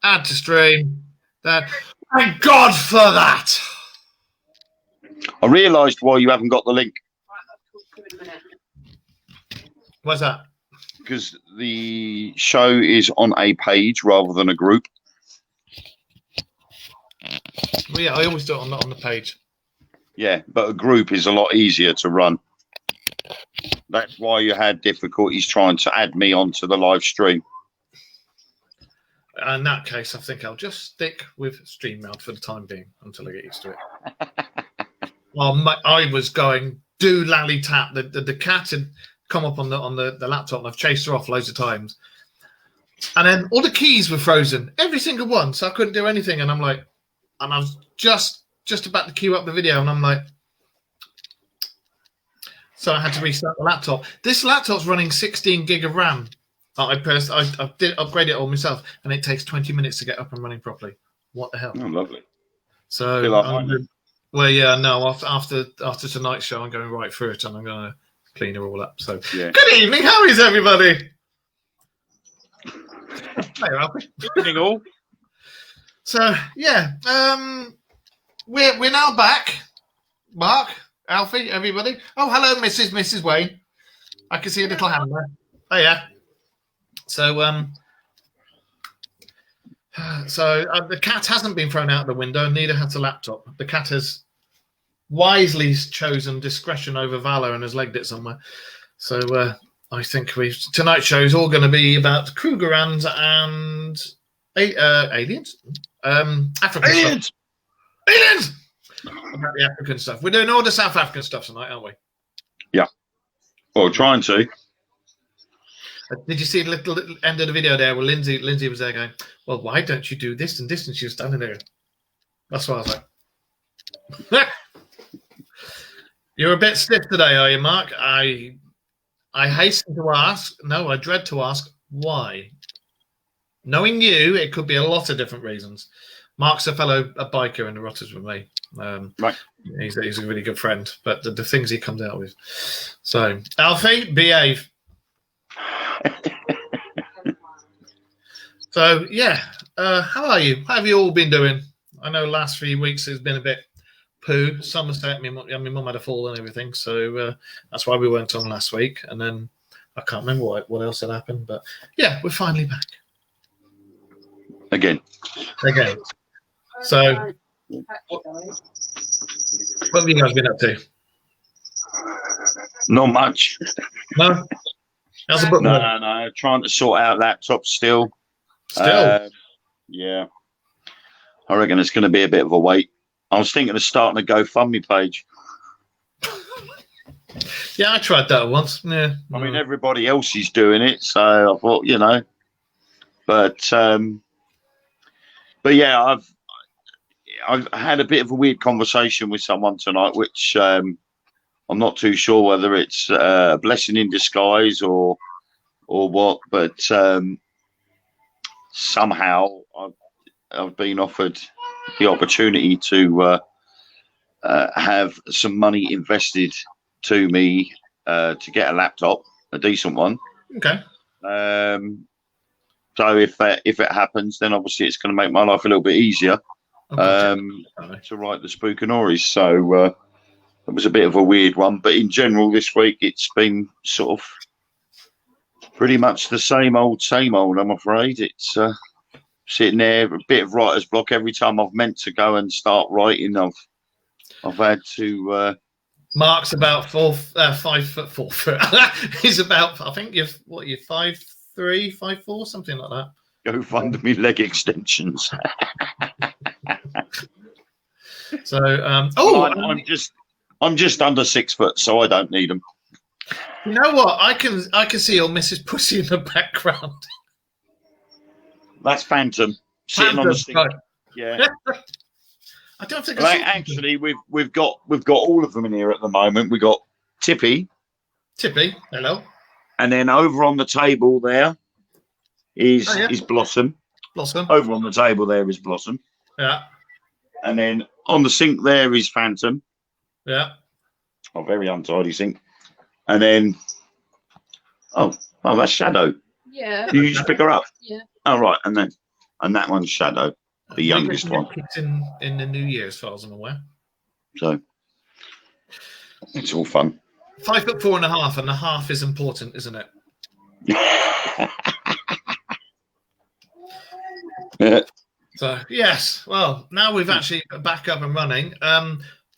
Add to stream. Thank God for that. I realised why you haven't got the link. What's that? Because the show is on a page rather than a group. Well, yeah, I always do it on the page. Yeah, but a group is a lot easier to run. That's why you had difficulties trying to add me onto the live stream. In that case, I think I'll just stick with StreamYard for the time being until I get used to it. Well, I was going do lally tap. The cat had come up on the laptop, and I've chased her off loads of times. And then all the keys were frozen, every single one, so I couldn't do anything. And I'm like, and I was just about to queue up the video, and I'm like, so I had to restart the laptop. This laptop's running 16 gig of RAM. I did upgrade it all myself, and it takes 20 minutes to get up and running properly. What the hell? Oh, lovely. So, well, yeah, no. After tonight's show, I'm going right through it, and I'm going to clean it all up. So, yeah. Good evening. How is everybody? Hey, Alfie. Good evening, all. So, yeah, we're now back. Mark, Alfie, everybody. Oh, hello, Mrs. Wayne. I can see a little hand there. Oh, yeah. So, the cat hasn't been thrown out the window, and neither has the laptop. The cat has wisely chosen discretion over valor and has legged it somewhere. So, I think tonight's show is all going to be about Krugger rands and aliens. African aliens. Stuff. Aliens. About the African stuff. We're doing all the South African stuff tonight, aren't we? Yeah. Well, trying to. Did you see the little end of the video there where Lindsay was there going, well, why don't you do this and this? And she was standing there. That's why I was like, you're a bit stiff today, are you, Mark? I hasten to ask, no, I dread to ask, why? Knowing you, it could be a lot of different reasons. Mark's a biker in the Rotters with me. Right. He's a really good friend, but the things he comes out with. So, Alfie, behave. So, yeah, how are you? How have you all been doing? I know last 3 weeks has been a bit poo. Somerset, my mum had a fall and everything, so that's why we weren't on last week. And then I can't remember what else had happened, but yeah, we're finally back. Again. So, what have you guys been up to? Not much. No? How's the book? No. Trying to sort out laptops still. Yeah. I reckon it's going to be a bit of a wait. I was thinking of starting a GoFundMe page. Yeah, I tried that once. Yeah. I mean, everybody else is doing it, so I thought, But yeah, I've had a bit of a weird conversation with someone tonight, which I'm not too sure whether it's a blessing in disguise or what, but somehow I've been offered the opportunity to have some money invested to me to get a laptop, a decent one. Okay. So if it happens, then obviously it's going to make my life a little bit easier to write the Spookanories. So it was a bit of a weird one, but in general this week it's been sort of pretty much the same old. I'm afraid it's sitting there, a bit of writer's block. Every time I've meant to go and start writing, I've had to. Mark's about 5 foot 4 foot. He's about, I think you're 5'3", 5'4", something like that. Go fund me leg extensions. So, I'm just under 6 foot, so I don't need them. You know what? I can see your Mrs. Pussy in the background. That's Phantom sitting on the sink. Right. Yeah. I don't think. Actually, we've got all of them in here at the moment. We got Tippy. Hello. And then over on the table there is Blossom. Over on the table there is Blossom. Yeah. And then on the sink there is Phantom. Yeah. Oh, very untidy sink. And then, oh, that's Shadow. Yeah. You just pick her up. Yeah. Oh, right. And then, and that one's Shadow, the youngest one. In the new year, as far as I'm aware. So it's all fun. 5'4.5", and the half is important, isn't it? So yes, well, now we've actually back up and running.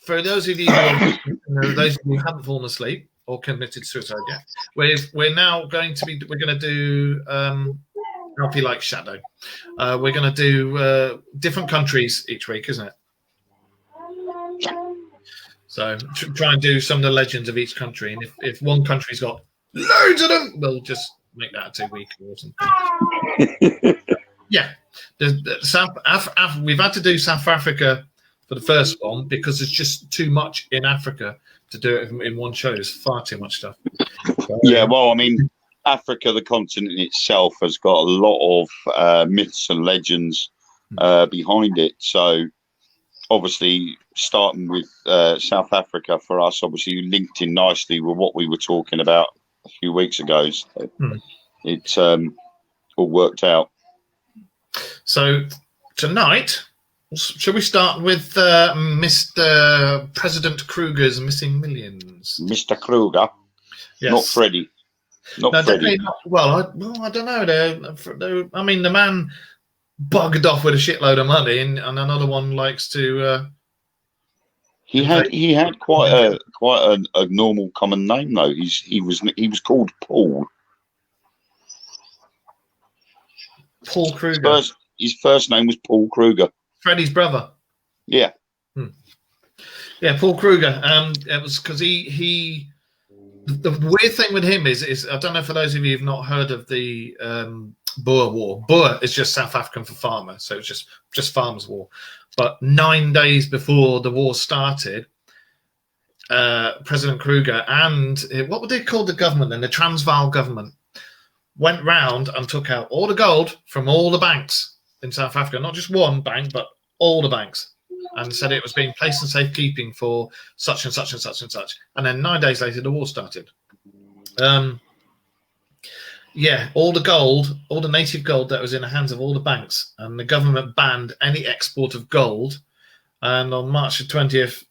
For those of you who haven't fallen asleep or committed suicide yet, we're going to do Alfie like Shadow. We're going to do different countries each week, isn't it? So try and do some of the legends of each country, and if one country's got loads of them, we'll just make that a 2-week or something. Yeah, we've had to do South Africa for the first one because there's just too much in Africa to do it in one show. There's far too much stuff. So, yeah, well, I mean, Africa, the continent itself, has got a lot of myths and legends behind it. So, obviously, starting with South Africa for us, obviously linked in nicely with what we were talking about a few weeks ago. So it's all worked out. So tonight, shall we start with Mr. President Krugger's Missing Millions? Mr. Krugger, yes. Not Freddie. Not Freddie. Not, well, I don't know. I mean, the man bugged off with a shitload of money, and another one likes to. He had quite a normal common name though. He was called Paul. Paul Krugger. His first name was Paul Krugger. Freddie's brother. Yeah. Yeah, Paul Krugger. It was because he. The weird thing with him is I don't know, for those of you who've not heard of the Boer War. Boer is just South African for farmer, so it's just farmers' war. But 9 days before the war started, President Krugger and what were they called, the government then, the Transvaal government, went round and took out all the gold from all the banks in South Africa, not just one bank, but all the banks, and said it was being placed in safekeeping for such and such and such and such. And then 9 days later, the war started. Yeah, all the gold, all the native gold that was in the hands of all the banks, and the government banned any export of gold. And on March the 20th,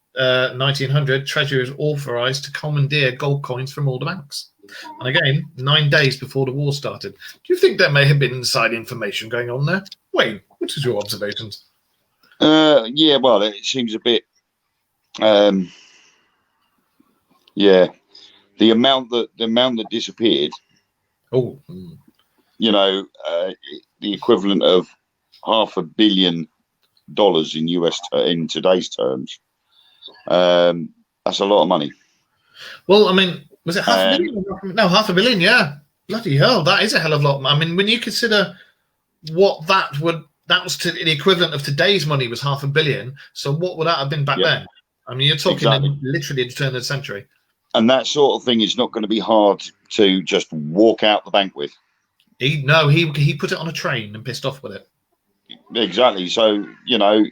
1900, Treasury was authorised to commandeer gold coins from all the banks. And again, 9 days before the war started. Do you think there may have been inside information going on there? Wayne, what is your observations? Yeah, well, it seems a bit. Yeah, the amount that disappeared. Oh, you know, the equivalent of $500 million in US in today's terms. That's a lot of money. Well, I mean, was it $500 million? No, $500 million. Yeah, bloody hell, that is a hell of a lot. I mean, when you consider what that was to the equivalent of today's money was $500 million. So what would that have been back then? I mean, you're talking literally the turn of the century. And that sort of thing is not going to be hard to just walk out the bank with. He put it on a train and pissed off with it. Exactly. So, you know,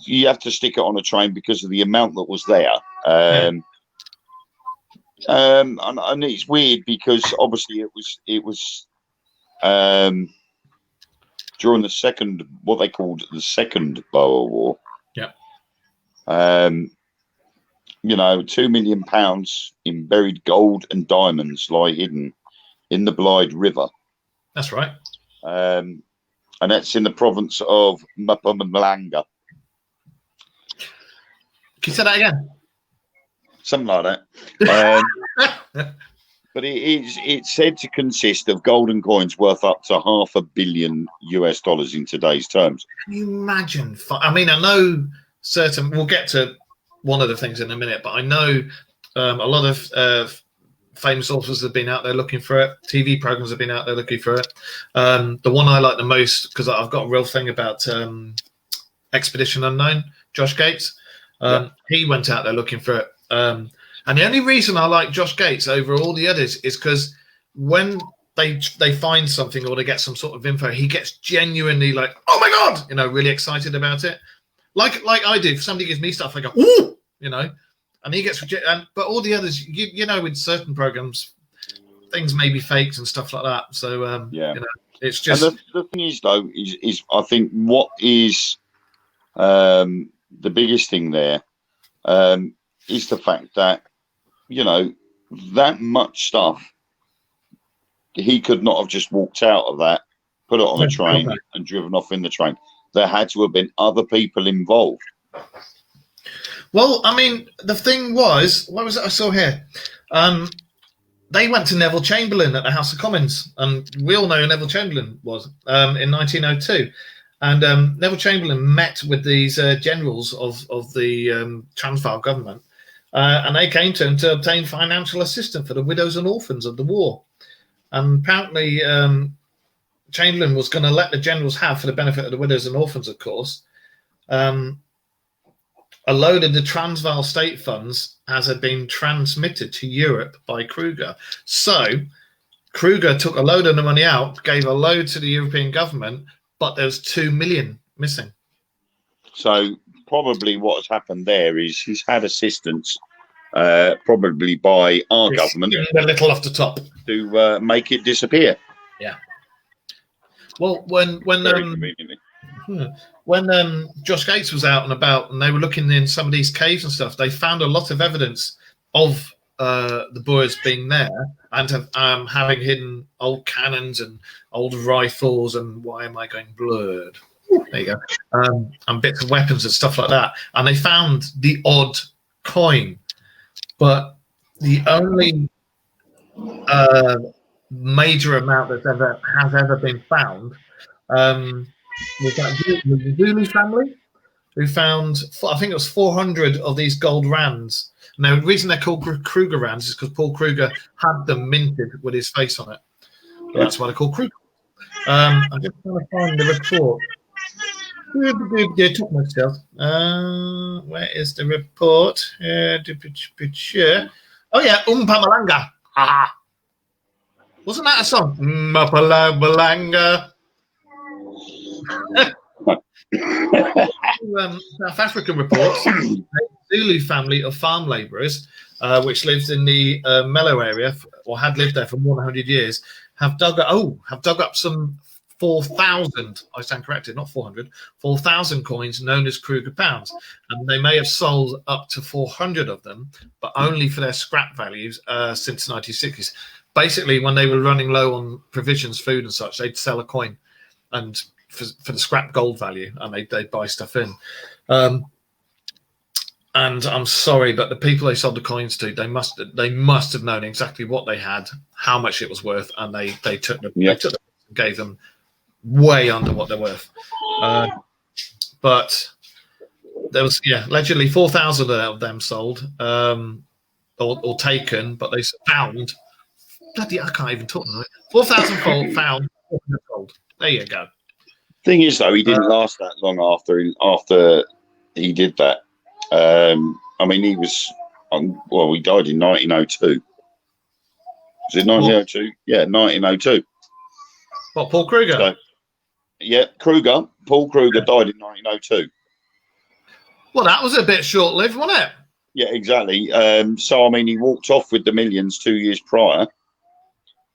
you have to stick it on a train because of the amount that was there. And it's weird because obviously it was during what they called the second Boer War. Yeah. You know, £2 million in buried gold and diamonds lie hidden in the Blythe River. That's right. And that's in the province of Mpumalanga. Can you say that again? Something like that. But it's said to consist of golden coins worth up to $500 million in today's terms. Can you imagine? I mean, I know we'll get to one of the things in a minute, but I know a lot of famous authors have been out there looking for it. TV programs have been out there looking for it. The one I like the most, because I've got a real thing about Expedition Unknown, Josh Gates. He went out there looking for it. And the only reason I like Josh Gates over all the others is because when they find something or they get some sort of info, he gets genuinely like, oh my God, you know, really excited about it. Like I do. If somebody gives me stuff, I go, ooh, you know, and he gets rejected. But all the others, you know, with certain programs, things may be faked and stuff like that. So, you know, It's just and the thing is, though, is I think what is the biggest thing there is the fact that, you know, that much stuff, he could not have just walked out of that, put it on a train and driven off in the train. There had to have been other people involved. Well, I mean, the thing was, what was it I saw here? They went to Neville Chamberlain at the House of Commons, and we all know who Neville Chamberlain was in 1902. And Neville Chamberlain met with these generals of the Transvaal government, and they came to him to obtain financial assistance for the widows and orphans of the war. And apparently, Chamberlain was going to let the generals have, for the benefit of the widows and orphans, of course, a load of the Transvaal state funds as had been transmitted to Europe by Krugger. So Krugger took a load of the money out, gave a load to the European government, but there's 2 million missing. So probably what has happened there is he's had assistance, probably by our government, a little off the top, to make it disappear. Yeah. Well, when Josh Gates was out and about, and they were looking in some of these caves and stuff, they found a lot of evidence of the Boers being there and having hidden old cannons and old rifles and why am I going blurred? There you go. And bits of weapons and stuff like that. And they found the odd coin, but the only major amount that has ever been found was the Zulu family, who found, I think it was 400 of these gold rands. Now, the reason they're called Krugger rands is because Paul Krugger had them minted with his face on it. So that's why they're called Krugger. I'm just trying to find the report. Where is the report? Oh yeah, Umpamalanga. Wasn't that a song? Umpamalanga. South African reports, a Zulu family of farm labourers, which lives in the Mellow area, or had lived there for more than 100 years, have dug up some 4,000. I stand corrected, not 400. 4,000 coins known as Krugger pounds, and they may have sold up to 400 of them, but only for their scrap values since the 1960s. Basically, when they were running low on provisions, food, and such, they'd sell a coin, and for the scrap gold value, and they'd buy stuff in. And I'm sorry, but the people they sold the coins to, they must have known exactly what they had, how much it was worth, and they took them, and gave them way under what they're worth. But there was allegedly 4,000 of them sold or taken, but they found. Bloody, I can't even talk tonight. 4,000 found, 400 sold. There you go. Thing is, though, he didn't last that long after he did that. I mean, he was he died in 1902. Was it 1902? Yeah, 1902. What, Paul Krugger? So, yeah, Paul Krugger died in 1902. Well, that was a bit short-lived, wasn't it? Yeah, exactly. So, I mean, he walked off with the millions 2 years prior.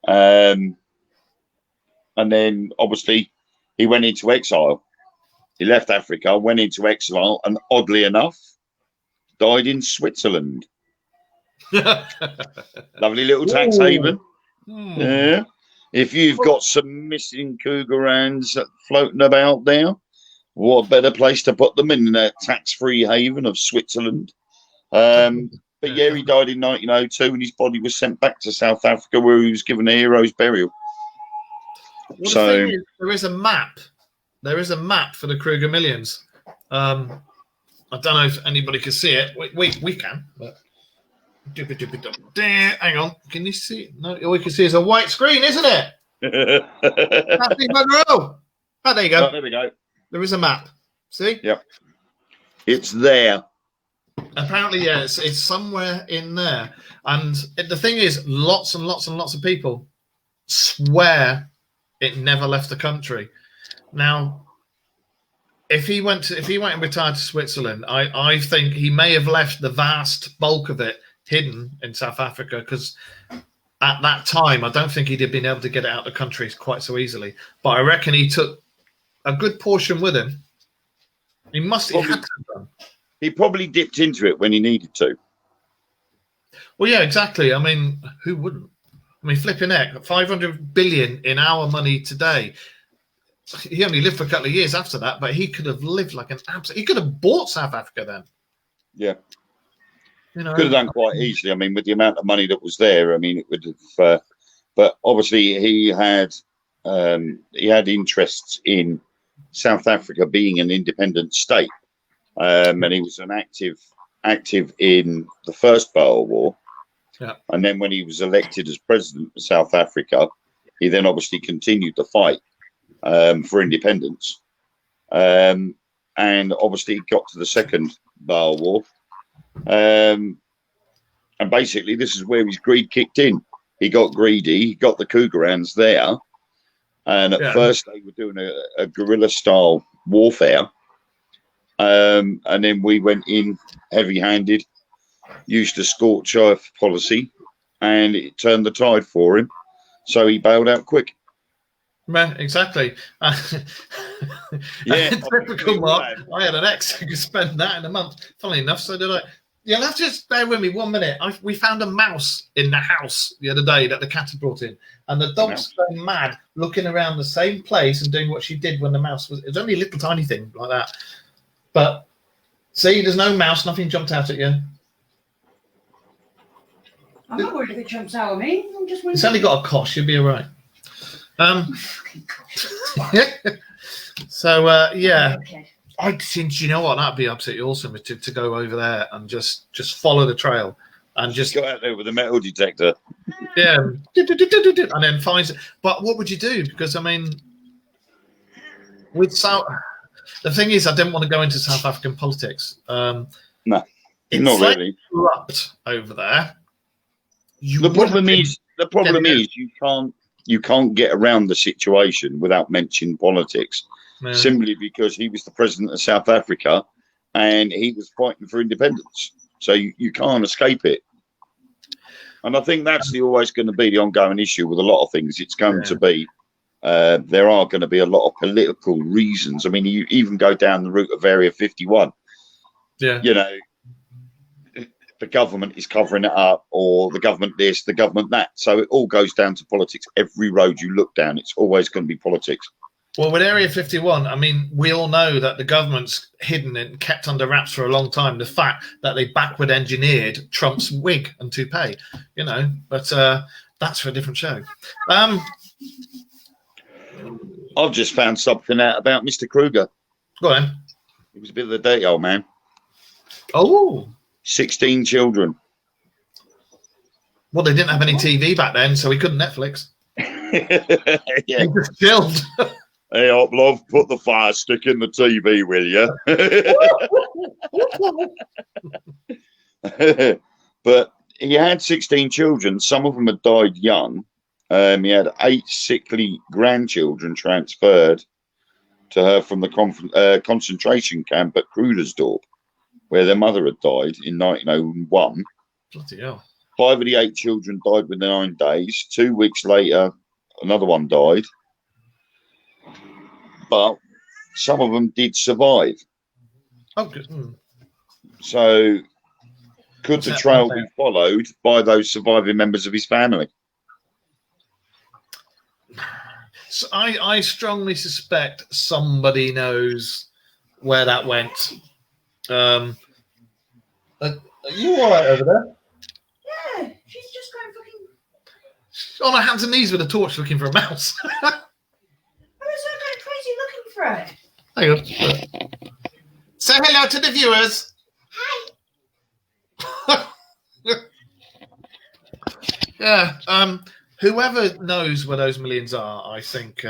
And then, obviously, he went into exile. He left Africa, went into exile, and oddly enough, died in Switzerland. Lovely little tax haven. Yeah. If you've got some missing Krugger rands floating about there, what better place to put them in a tax-free haven of Switzerland? But yeah, he died in 1902, and his body was sent back to South Africa, where he was given a hero's burial. Well, so the thing is, there is a map. There is a map for the Krugger millions. I don't know if anybody can see it. We can, but hang on. Can you see it? No, all we can see is a white screen, isn't it? Happy Monroe. Oh, there you go. Oh, there we go. There is a map. See? Yep. It's there. Apparently, yeah, it's somewhere in there. And the thing is, lots and lots and lots of people swear it never left the country. Now, if he went and retired to Switzerland, I think he may have left the vast bulk of it hidden in South Africa, because at that time, I don't think he'd have been able to get it out of the country quite so easily. But I reckon he took a good portion with him. He must have had to have done. He probably dipped into it when he needed to. Well, yeah, exactly. I mean, who wouldn't? I mean, flipping heck, 500 billion in our money today. He only lived for a couple of years after that, but he could have lived like an absolute. He could have bought South Africa then. Yeah. You know, could have done quite easily. I mean, with the amount of money that was there, I mean, it would have. But obviously, he had interests in South Africa being an independent state, and he was an active in the first Boer War. Yeah. And then when he was elected as president of South Africa, he then obviously continued the fight for independence, and obviously he got to the second Boer War. And basically, this is where his greed kicked in. He got greedy. He got the Krugger there, and at first they were doing a guerrilla-style warfare, and then we went in heavy-handed, used a scorched earth policy, and it turned the tide for him. So he bailed out quick. Man, exactly. Yeah, typical Mark. I had an ex who could spend that in a month. Funnily enough, so did I. You'll have to just bear with me 1 minute. We found a mouse in the house the other day that the cat had brought in, and the dog's going mad, looking around the same place and doing what she did when the mouse was. It was only a little tiny thing like that, but see, there's no mouse. Nothing jumped out at you. I'm not worried if it jumps out at me. I'm just. It's only got a cosh. You'll be all right. So yeah. Okay. I think, you know what, that'd be absolutely awesome to go over there and just follow the trail and just go out there with a metal detector. Yeah, and then find. But what would you do? Because I mean, with South, the thing is, I didn't want to go into South African politics. No, it's not like really. Corrupt over there. The problem is you can't get around the situation without mentioning politics. Yeah. Simply because he was the president of South Africa and he was fighting for independence. So you can't escape it. And I think that's always going to be the ongoing issue with a lot of things. It's going to be, there are going to be a lot of political reasons. I mean, you even go down the route of Area 51. Yeah. You know, the government is covering it up, or the government this, the government that. So it all goes down to politics. Every road you look down, it's always going to be politics. Well, with Area 51, I mean, we all know that the government's hidden and kept under wraps for a long time the fact that they backward engineered Trump's wig and toupee, you know, but that's for a different show. I've just found something out about Mr. Krugger. Go on. He was a bit of a dirty old man. Oh. 16 children. Well, they didn't have any TV back then, so he couldn't Netflix. Yeah. He just chilled. Hey, up, love, put the fire stick in the TV, will you? But he had 16 children. Some of them had died young. He had 8 sickly grandchildren transferred to her from the concentration camp at Krugersdorp, where their mother had died in 1901. Bloody hell. 5 of the 8 children died within 9 days. 2 weeks later, another one died. But some of them did survive. Oh, good. So could the trail be followed by those surviving members of his family? So I strongly suspect somebody knows where that went. Are you all right over there? Yeah, she's just going fucking. On her hands and knees with a torch looking for a mouse. I was so kind of crazy looking for it. Hang on. Say hello to the viewers. Hi. Yeah. Whoever knows where those millions are, I think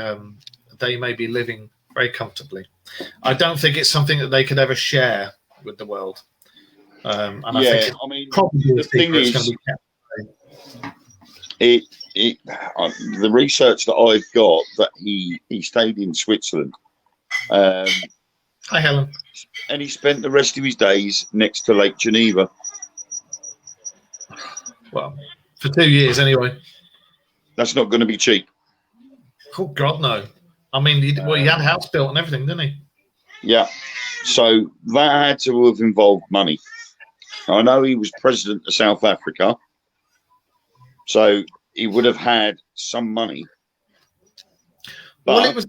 they may be living very comfortably. I don't think it's something that they could ever share with the world. And I think probably the thing is going to be kept. The research that I've got, that he stayed in Switzerland. Hi, Helen. And he spent the rest of his days next to Lake Geneva. Well, for 2 years anyway. That's not going to be cheap. Oh God, no. I mean, he had a house built and everything, didn't he? Yeah. So that had to have involved money. I know he was president of South Africa, so he would have had some money. But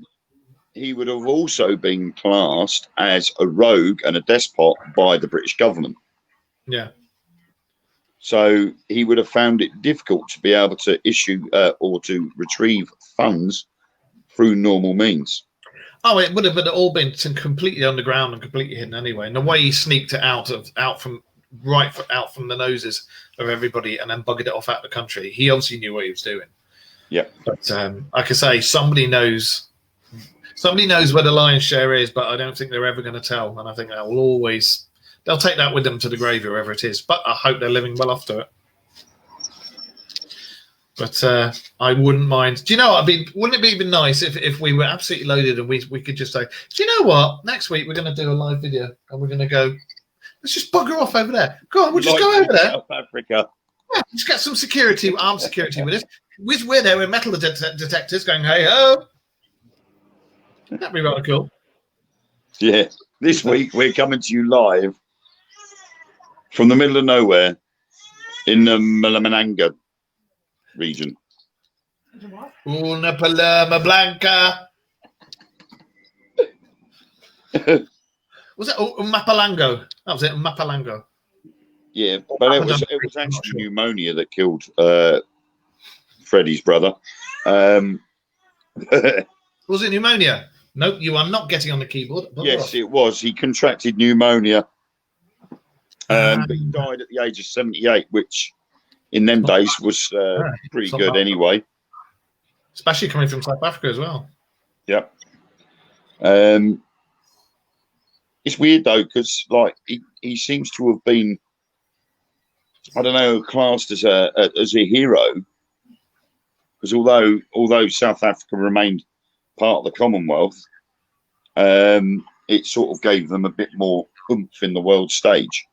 he would have also been classed as a rogue and a despot by the British government. Yeah. So he would have found it difficult to be able to issue or to retrieve funds through normal means. Oh, it would have all been completely underground and completely hidden anyway. And the way he sneaked it out from the noses of everybody and then buggered it off out of the country, he obviously knew what he was doing. Yeah. But like I say, somebody knows where the lion's share is, but I don't think they're ever going to tell. And I think they'll take that with them to the grave, wherever it is. But I hope they're living well after it. But I wouldn't mind. Do you know what? Wouldn't it be even nice if we were absolutely loaded and we could just say, do you know what? Next week we're going to do a live video and we're going to go, let's just bugger off over there. Go on, we'll just go over there. South Africa. Yeah, just get some security, armed security with us. We're there with metal detectors going, hey ho. That'd be rather cool. Yeah. This week we're coming to you live from the middle of nowhere in the Mpumalanga region. Una paloma blanca. Was it Mapalango? That was it, Mapalango. Yeah, but it was actually pneumonia that killed Freddie's brother. Was it pneumonia? Nope, you are not getting on the keyboard. Yes, it was. He contracted pneumonia, but he died at the age of 78, which in them days was pretty good anyway. Especially coming from South Africa as well. Yeah. It's weird though, because like he seems to have been, I don't know, classed as a hero. Because although South Africa remained part of the Commonwealth, it sort of gave them a bit more oomph in the world stage.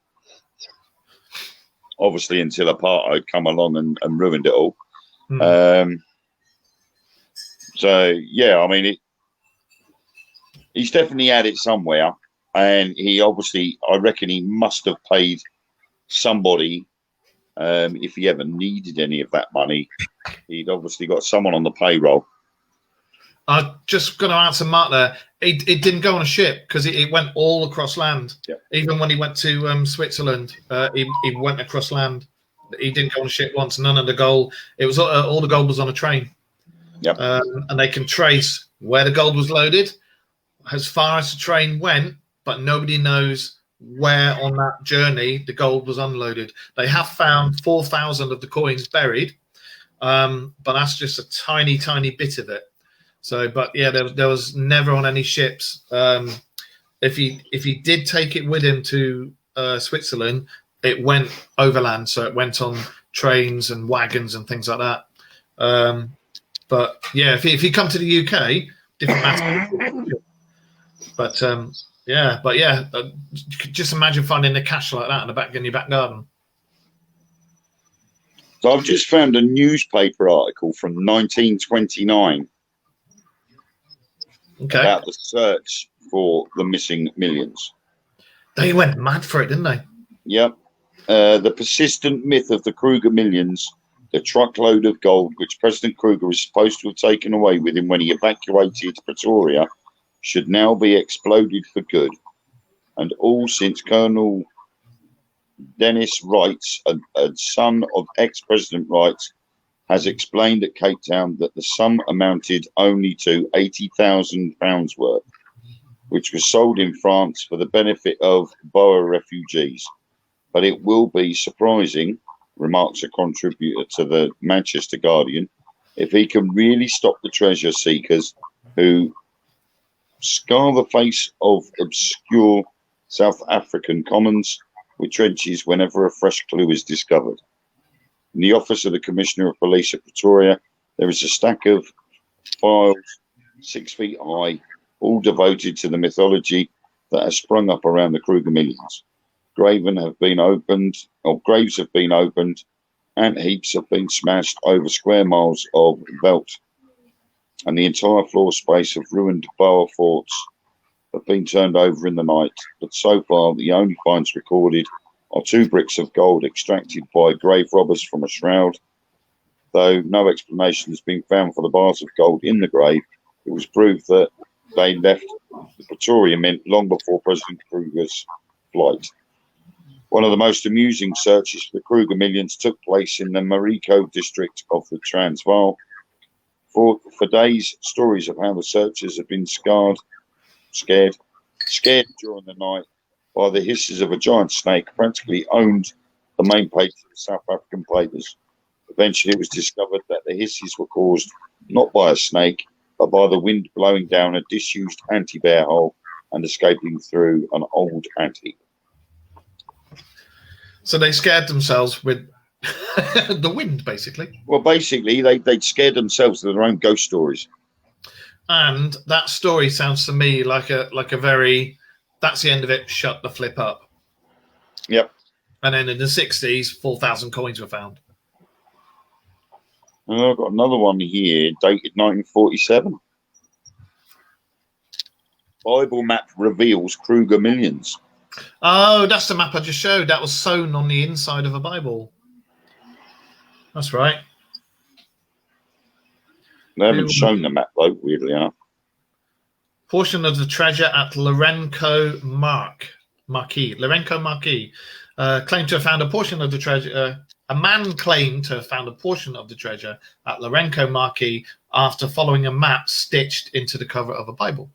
Obviously, until apartheid come along and ruined it all. So yeah, I mean, he's definitely had it somewhere, and he obviously, I reckon, he must have paid somebody. If he ever needed any of that money, he'd obviously got someone on the payroll. I'm just going to answer Mark there. It didn't go on a ship because it went all across land. Yep. Even when he went to Switzerland, he went across land. He didn't go on a ship once. None of the gold. It was all the gold was on a train. Yep. And they can trace where the gold was loaded, as far as the train went, but nobody knows where on that journey the gold was unloaded. They have found 4,000 of the coins buried, but that's just a tiny, tiny bit of it. So, but yeah, there was never on any ships. If he did take it with him to Switzerland, it went overland, so it went on trains and wagons and things like that. But yeah, if you come to the UK, different matter. But just imagine finding the cash like that in your back garden. So I've just found a newspaper article from 1929 about the search for the missing millions. They went mad for it, didn't they? Yep. The persistent myth of the Krugger millions, the truckload of gold which President Krugger was supposed to have taken away with him when he evacuated Pretoria, should now be exploded for good. And all since Colonel Dennis Wrights, a son of ex-President Wrights, has explained at Cape Town that the sum amounted only to £80,000 worth, which was sold in France for the benefit of Boer refugees. But it will be surprising, remarks a contributor to the Manchester Guardian, if he can really stop the treasure seekers who scar the face of obscure South African commons with trenches whenever a fresh clue is discovered. In the office of the Commissioner of Police at Pretoria, there is a stack of files 6 feet high, all devoted to the mythology that has sprung up around the Krugger millions. Graves have been opened, ant heaps have been smashed over square miles of veldt, and the entire floor space of ruined Boer forts have been turned over in the night. But so far, the only finds recorded are 2 bricks of gold extracted by grave robbers from a shroud. Though no explanation has been found for the bars of gold in the grave, it was proved that they left the Pretoria Mint long before President Krugger's flight. One of the most amusing searches for the Krugger millions took place in the Mariko district of the Transvaal. For days, stories of how the searchers had been scared during the night by the hisses of a giant snake practically owned the main page of the South African papers. Eventually, it was discovered that the hisses were caused not by a snake, but by the wind blowing down a disused anti-bear hole and escaping through an old ant heap. So they scared themselves with the wind, basically. Well, basically, they'd scared themselves with their own ghost stories. And that story sounds to me like a very, that's the end of it, shut the flip up. Yep. And then in the 60s, 4,000 coins were found. And I've got another one here, dated 1947. Bible map reveals Krugger millions. Oh, that's the map I just showed. That was sewn on the inside of a Bible. That's right. They haven't shown the map, though, weirdly enough. Portion of the treasure at Lourenco Marquis. Claimed to have found a portion of the treasure. A man claimed to have found a portion of the treasure at Lourenco Marquis after following a map stitched into the cover of a Bible.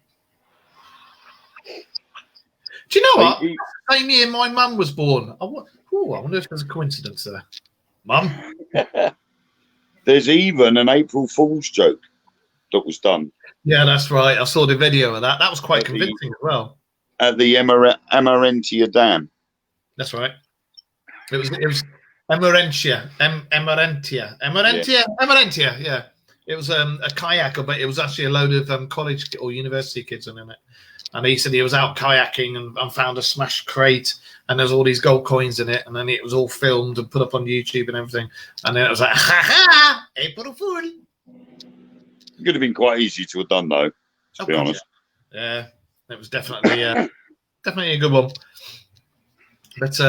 Do you know what? Same year my mum was born. I wonder if there's a coincidence there. Mum? There's even an April Fool's joke that was done. Yeah, that's right. I saw the video of that. That was quite convincing as well. At the Amarentia Dam. That's right. It was Amarentia. Yeah. It was a kayaker, but it was actually a load of college or university kids in it. And he said he was out kayaking and found a smashed crate, and there's all these gold coins in it, and then it was all filmed and put up on YouTube and everything. And then it was like, ha ha, April Fool. It could have been quite easy to have done, though, to be honest. Yeah, it was definitely a good one. But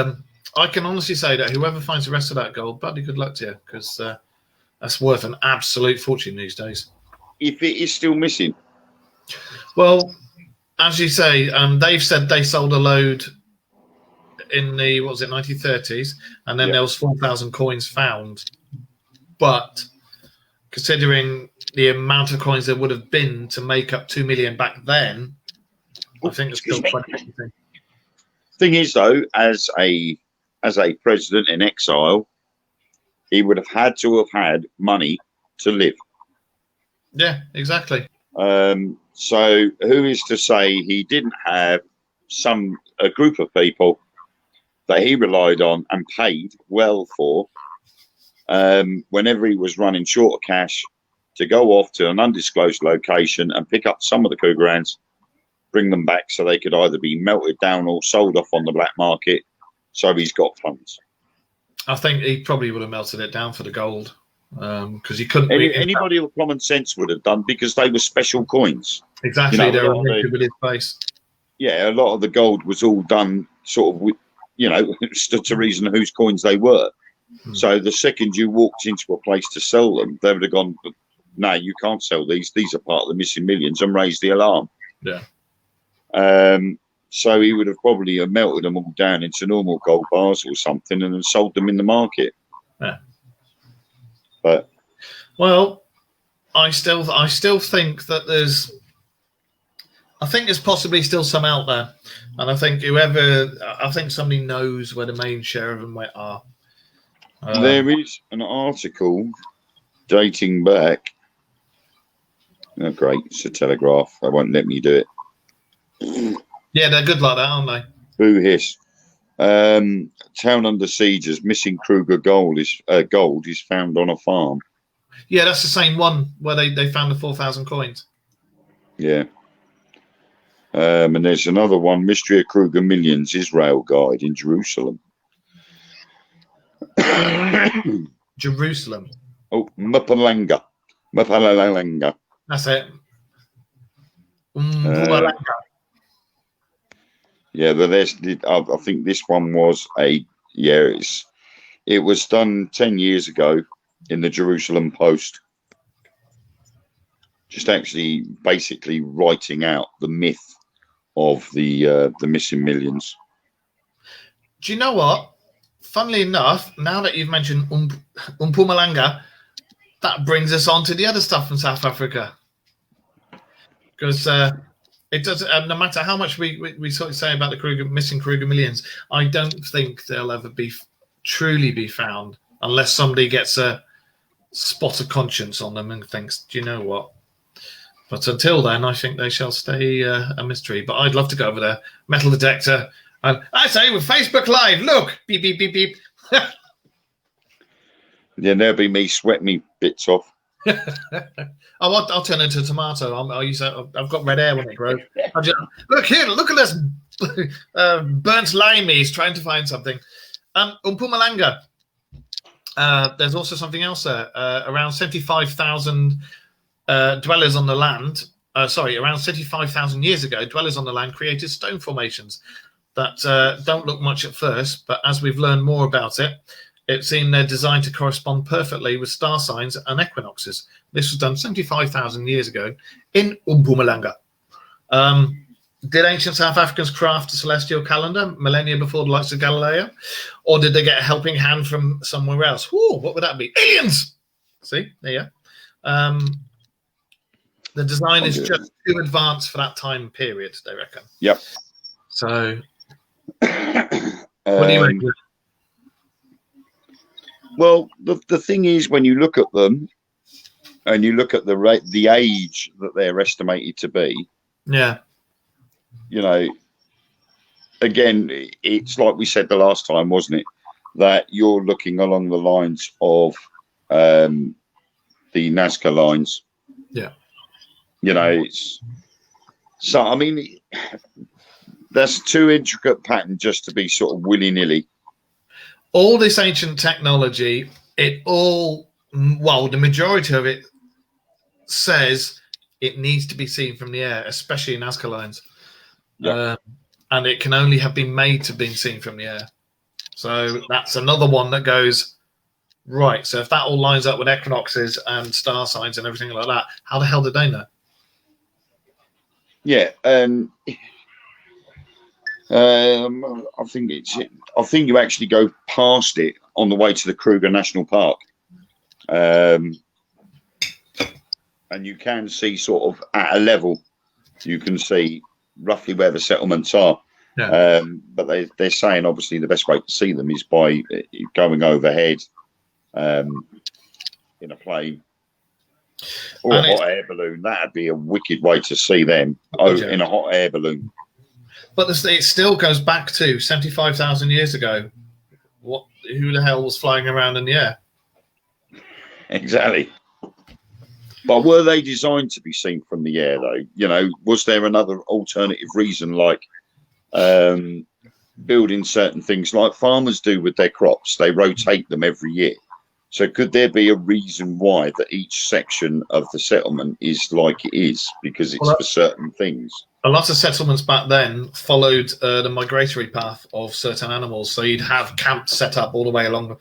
I can honestly say that whoever finds the rest of that gold, bloody good luck to you, because that's worth an absolute fortune these days. If it is still missing. Well, as you say, they've said they sold a load in the 1930s, and then there was 4,000 coins found. But considering the amount of coins there would have been to make up 2 million back then, I think it's still quite interesting. Thing is, though, as a president in exile, he would have had money to live. Yeah, exactly. So who is to say he didn't have a group of people that he relied on and paid well for whenever he was running short of cash to go off to an undisclosed location and pick up some of the Krugger rands, bring them back so they could either be melted down or sold off on the black market, so he's got funds. I think he probably would have melted it down for the gold. Because he couldn't. Anybody with common sense would have done, because they were special coins. Exactly, they were with his face. Yeah, a lot of the gold was all done sort of with, stood to reason whose coins they were. So the second you walked into a place to sell them, they would have gone, "No, you can't sell these. These are part of the missing millions," and raised the alarm. Yeah. So he would have probably melted them all down into normal gold bars or something, and then sold them in the market. Yeah. But I still think that there's possibly still some out there, and I think somebody knows where the main share of them are. There is an article dating back. Oh, great, it's a Telegraph. They won't let me do it. Yeah, they're good like that, aren't they? Boo hiss. Town under siege as missing Krugger gold is found on a farm. Yeah, that's the same one where they found the 4,000 coins. Yeah. And there's another one, Mystery of Krugger Millions, Israel Guide in Jerusalem. Jerusalem. Oh, Mpumalanga. Mpumalanga. That's it. Yeah, but I think this one was it was done 10 years ago in the Jerusalem Post. Just actually basically writing out the myth of the missing millions. Do you know what? Funnily enough, now that you've mentioned Mpumalanga, that brings us on to the other stuff from South Africa. Because it does, no matter how much we sort of say about the missing Krugger millions, I don't think they'll ever truly be found unless somebody gets a spot of conscience on them and thinks, do you know what? But until then, I think they shall stay a mystery. But I'd love to go over there, metal detector, and I say with Facebook Live, look, beep, beep, beep, beep. Yeah, there'll be me sweating me bits off. I'll turn into a tomato. I've got red hair when it grows. Look here, look at this burnt limey. He's trying to find something. Mpumalanga. There's also something else there. Around 75,000 dwellers on the land. Around 75,000 years ago, dwellers on the land created stone formations that don't look much at first, but as we've learned more about it, it seemed they're designed to correspond perfectly with star signs and equinoxes. This was done 75,000 years ago in Mpumalanga. Did ancient South Africans craft a celestial calendar millennia before the likes of Galileo? Or did they get a helping hand from somewhere else? Ooh, what would that be? Aliens! See, there you go. The design is just too advanced for that time period, they reckon. Yep. So, what do you reckon? Well, the thing is, when you look at them and you look at the age that they're estimated to be, yeah, you know, again, it's like we said the last time, wasn't it? That you're looking along the lines of the Nazca lines. Yeah. You know, I mean, that's too intricate pattern just to be sort of willy-nilly. All this ancient technology, the majority of it says it needs to be seen from the air, especially in Nazca lines. Yeah. And it can only have been made to be seen from the air. So that's another one that goes, right, so if that all lines up with equinoxes and star signs and everything like that, how the hell did they know? Yeah, I think you actually go past it on the way to the Krugger National Park, and you can see sort of at a level, you can see roughly where the settlements are. Yeah. But they're saying obviously the best way to see them is by going overhead in a plane or a hot air balloon. That'd be a wicked way to see them. In a hot air balloon. But it still goes back to 75,000 years ago. Who the hell was flying around in the air? Exactly. But were they designed to be seen from the air, though? You know, was there another alternative reason, like building certain things like farmers do with their crops? They rotate them every year. So could there be a reason why that each section of the settlement is like it is? Because it's for certain things. A lot of settlements back then followed the migratory path of certain animals. So you'd have camps set up all the way along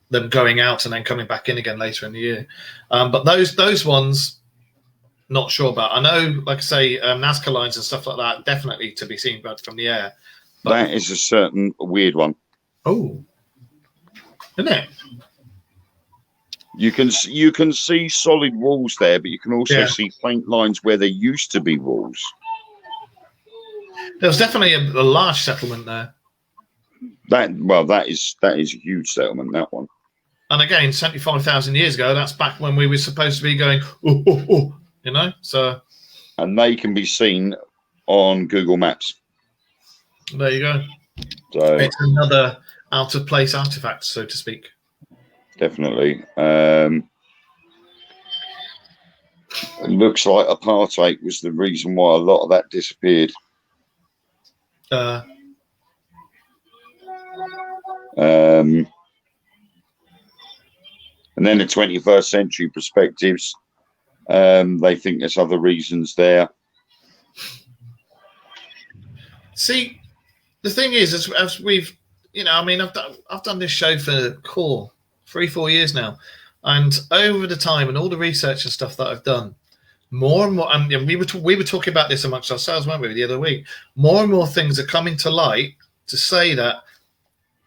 them going out and then coming back in again later in the year. But those ones, not sure about. I know, like I say, Nazca lines and stuff like that, definitely to be seen from the air. But that is a certain weird one. Oh, isn't it? You can see solid walls there, but you can also see faint lines where there used to be walls. There was definitely a large settlement there. That is a huge settlement, that one. And again, 75,000 years ago, that's back when we were supposed to be going, oh, oh, oh, you know. So, and they can be seen on Google Maps. There you go. So it's another out of place artifact, so to speak. Definitely. It looks like apartheid was the reason why a lot of that disappeared. And then the 21st century perspectives, they think there's other reasons there. See, the thing is, as we've, I've done this show for 3-4 years now, and over the time and all the research and stuff that I've done, more and more, and we were talking about this amongst ourselves, weren't we, the other week? More and more things are coming to light to say that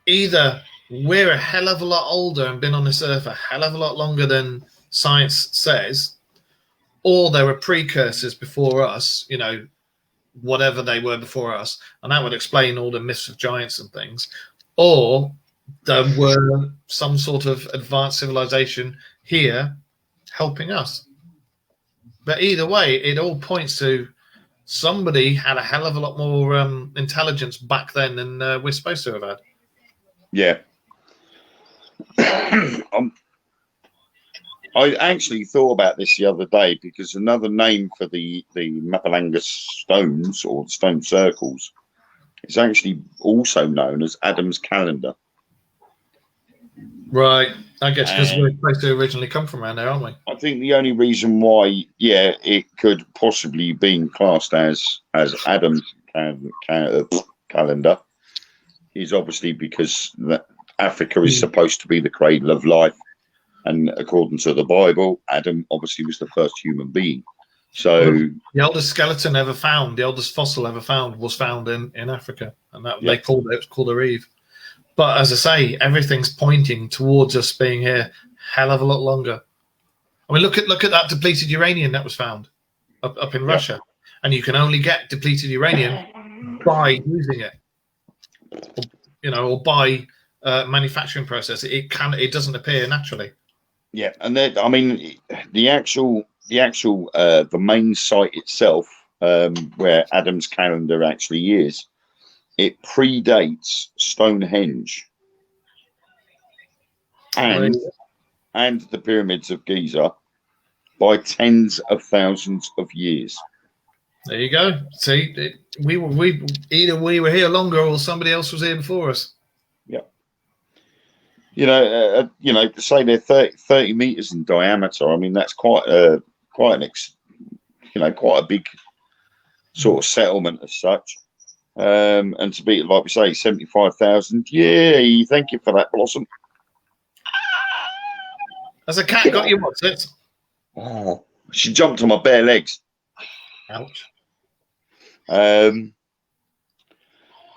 either we're a hell of a lot older and been on this earth a hell of a lot longer than science says, or there were precursors before us, whatever they were before us, and that would explain all the myths of giants and things, or there were some sort of advanced civilization here helping us. But either way, it all points to somebody had a hell of a lot more intelligence back then than we're supposed to have had. Yeah. I actually thought about this the other day, because another name for the Mapalanga stones, or stone circles, is actually also known as Adam's calendar. Right. I guess because we're supposed to originally come from around there, aren't we? I think the only reason why, it could possibly be classed as Adam's calendar is obviously because Africa is supposed to be the cradle of life. And according to the Bible, Adam obviously was the first human being. So the oldest skeleton ever found, the oldest fossil ever found, was found in Africa, and that they called it was called a reeve. But as I say, everything's pointing towards us being here hell of a lot longer. I mean, look at that depleted uranium that was found up in Russia, and you can only get depleted uranium by using it, or by manufacturing process. It doesn't appear naturally. Yeah, and then, I mean, the main site itself, where Adam's calendar actually is, it predates Stonehenge and the pyramids of Giza by tens of thousands of years. There you go. See, we were here longer, or somebody else was here before us. Yeah. To say they're 30 meters in diameter. I mean, that's quite a big sort of settlement as such. And to be, like we say, 75,000. Yay! Thank you for that, Blossom. Has a cat got you? What's it? Oh, she jumped on my bare legs. Ouch.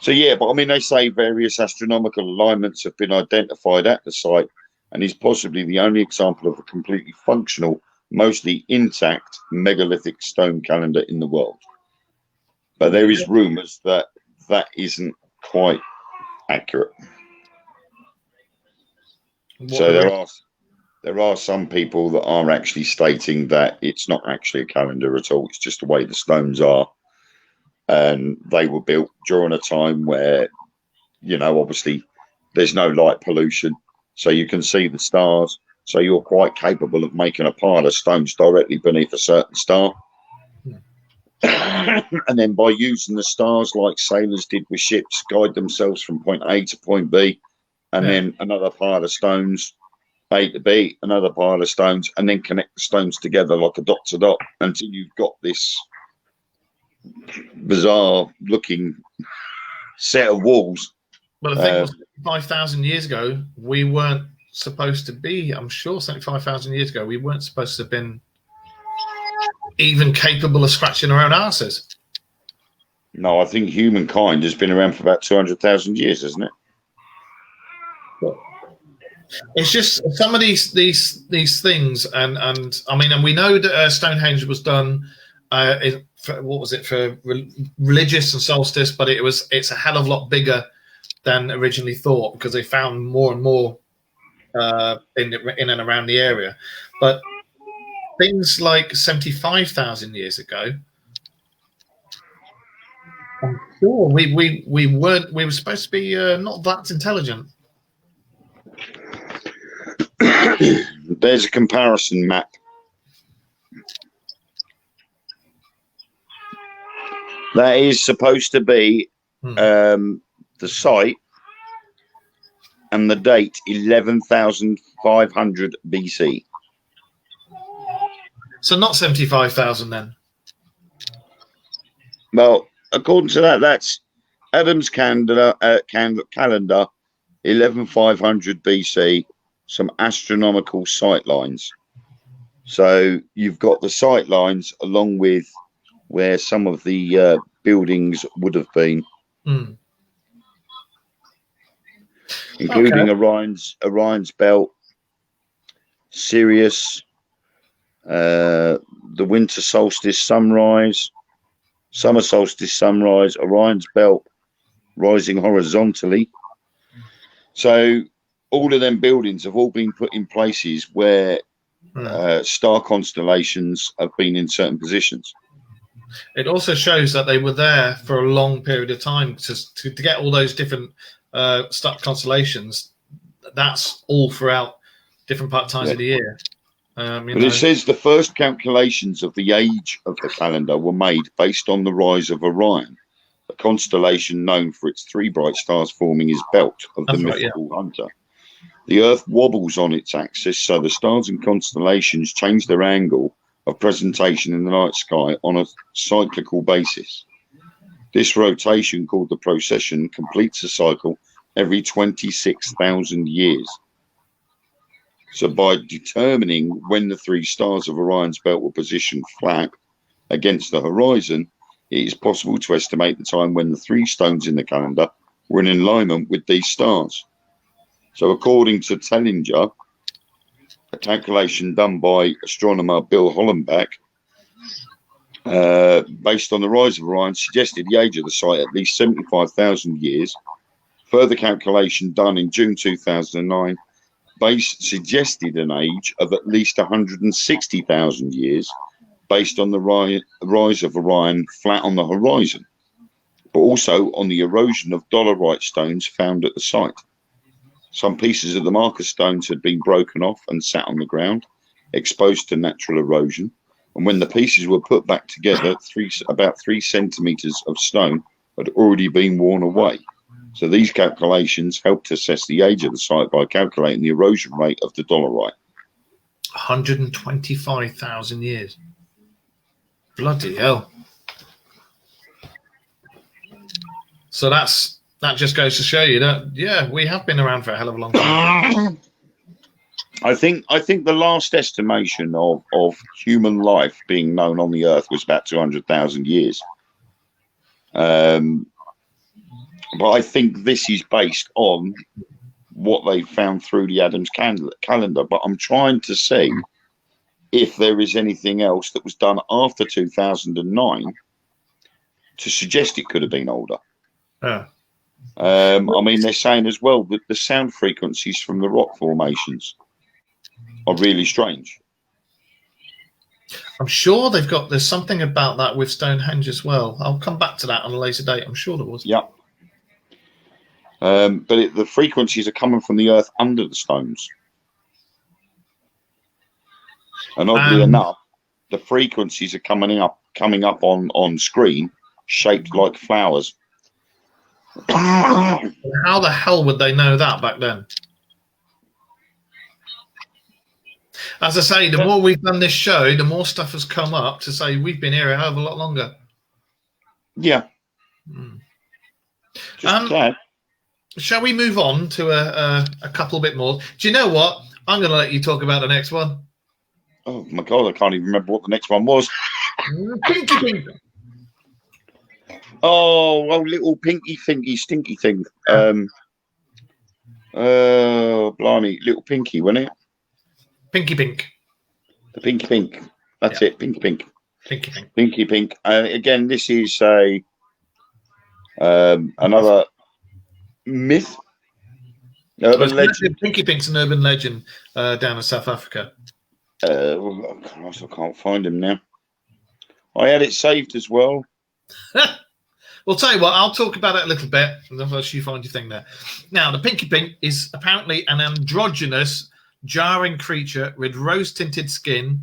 So yeah, but I mean, they say various astronomical alignments have been identified at the site, and is possibly the only example of a completely functional, mostly intact megalithic stone calendar in the world. But there is rumours that isn't quite accurate. So there are some people that are actually stating that it's not actually a calendar at all. It's just the way the stones are. And they were built during a time where, obviously there's no light pollution. So you can see the stars. So you're quite capable of making a pile of stones directly beneath a certain star. And then by using the stars like sailors did with ships, guide themselves from point A to point B. And then another pile of stones, A to B, another pile of stones, and then connect the stones together like a dot to dot until you've got this bizarre looking set of walls. Well, the thing was, 5,000 years ago, we weren't supposed to be, I'm sure 75,000 years ago, we weren't supposed to have been even capable of scratching our own asses. No, I think humankind has been around for about 200,000 years, hasn't it? It's just some of these things, and I mean, and we know that Stonehenge was done. For religious and solstice, but it's a hell of a lot bigger than originally thought, because they found more and more in and around the area. But things like 75,000 years ago, I'm sure we were supposed to be not that intelligent. There's a comparison map. That is supposed to be the site and the date 11,500 BC. So not 75,000 then. Well, according to that, that's Adam's calendar, 11,500 BC, some astronomical sight lines. So you've got the sight lines along with where some of the buildings would have been, including Orion's belt, Sirius, the winter solstice sunrise, summer solstice sunrise, Orion's belt rising horizontally. So all of them buildings have all been put in places where star constellations have been in certain positions. It also shows that they were there for a long period of time to get all those different star constellations. That's all throughout different times of the year. But it says the first calculations of the age of the calendar were made based on the rise of Orion, a constellation known for its three bright stars forming his belt of the mythical hunter. The Earth wobbles on its axis, so the stars and constellations change their angle of presentation in the night sky on a cyclical basis. This rotation, called the precession, completes a cycle every 26,000 years. So by determining when the three stars of Orion's belt were positioned flat against the horizon, it is possible to estimate the time when the three stones in the calendar were in alignment with these stars. So according to Tellinger, a calculation done by astronomer Bill Hollenbach, based on the rise of Orion, suggested the age of the site at least 75,000 years. Further calculation done in June 2009 suggested an age of at least 160,000 years based on the rise of Orion flat on the horizon, but also on the erosion of dolerite stones found at the site. Some pieces of the marker stones had been broken off and sat on the ground, exposed to natural erosion. And when the pieces were put back together, about 3 centimeters of stone had already been worn away. So these calculations helped assess the age of the site by calculating the erosion rate of the dolerite. 125,000 years. Bloody hell. So that just goes to show you that, yeah, we have been around for a hell of a long time. I think the last estimation of human life being known on the Earth was about 200,000 years. But I think this is based on what they found through the Adams calendar. But I'm trying to see if there is anything else that was done after 2009 to suggest it could have been older. Yeah. I mean, they're saying as well that the sound frequencies from the rock formations are really strange. I'm sure there's something about that with Stonehenge as well. I'll come back to that on a later date. I'm sure there was. Yeah. But the frequencies are coming from the Earth under the stones. And oddly enough, the frequencies are coming up on screen shaped like flowers. How the hell would they know that back then? As I say, the more we've done this show, the more stuff has come up to say we've been here a hell of a lot longer. Yeah. Just that. Shall we move on to a couple bit more? Do you know what? I'm going to let you talk about the next one. Oh, my God, I can't even remember what the next one was. Pinky Pink. Oh, little pinky thinky stinky thing. Blimey, little pinky, wasn't it? Pinky Pink. The Pinky Pink. That's it, Pinky Pink. Pinky Pink. Pinky Pink. Again, this is another myth. Urban legend. Pinky Pink's an urban legend down in South Africa. Christ, I can't find him now. I had it saved as well. Well, tell you what, I'll talk about it a little bit, and then you find your thing there. Now, the Pinky Pink is apparently an androgynous, jarring creature with rose-tinted skin,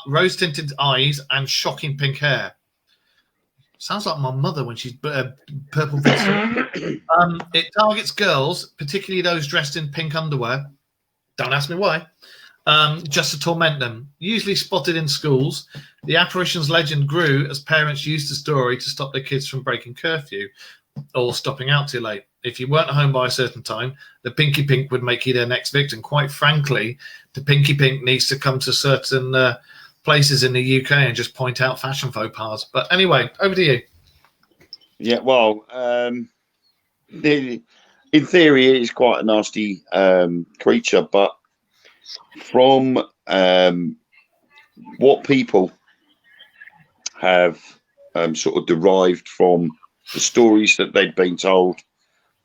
rose-tinted eyes, and shocking pink hair. Sounds like my mother when she's purple Vincent. It targets girls, particularly those dressed in pink underwear. Don't ask me why. Just to torment them. Usually spotted in schools. The apparition's legend grew as parents used the story to stop their kids from breaking curfew or stopping out too late. If you weren't home by a certain time, the Pinky Pink would make you their next victim. Quite frankly, the Pinky Pink needs to come to certain places in the UK and just point out fashion faux pas. But anyway, over to you. Yeah, well, in theory, it is quite a nasty creature, but from what people have sort of derived from the stories that they'd been told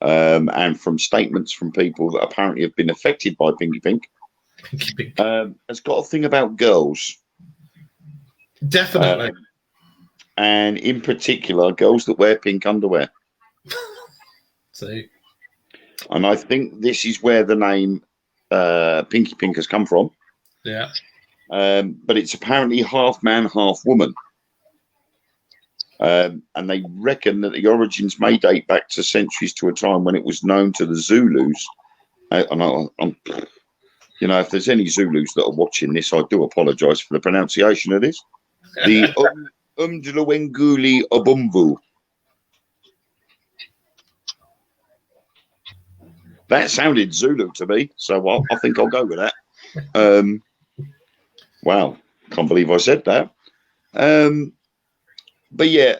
and from statements from people that apparently have been affected by Pinky Pink, has got a thing about girls. Definitely. And in particular, girls that wear pink underwear. See. And I think this is where the name Pinky Pink has come from. Yeah. But it's apparently half man, half woman. And they reckon that the origins may date back to centuries to a time when it was known to the Zulus. You know, if there's any Zulus that are watching this, I do apologise for the pronunciation of this. The Umdlawenguli Obumvu. That sounded Zulu to me, so I think I'll go with that. Wow, can't believe I said that. But yeah,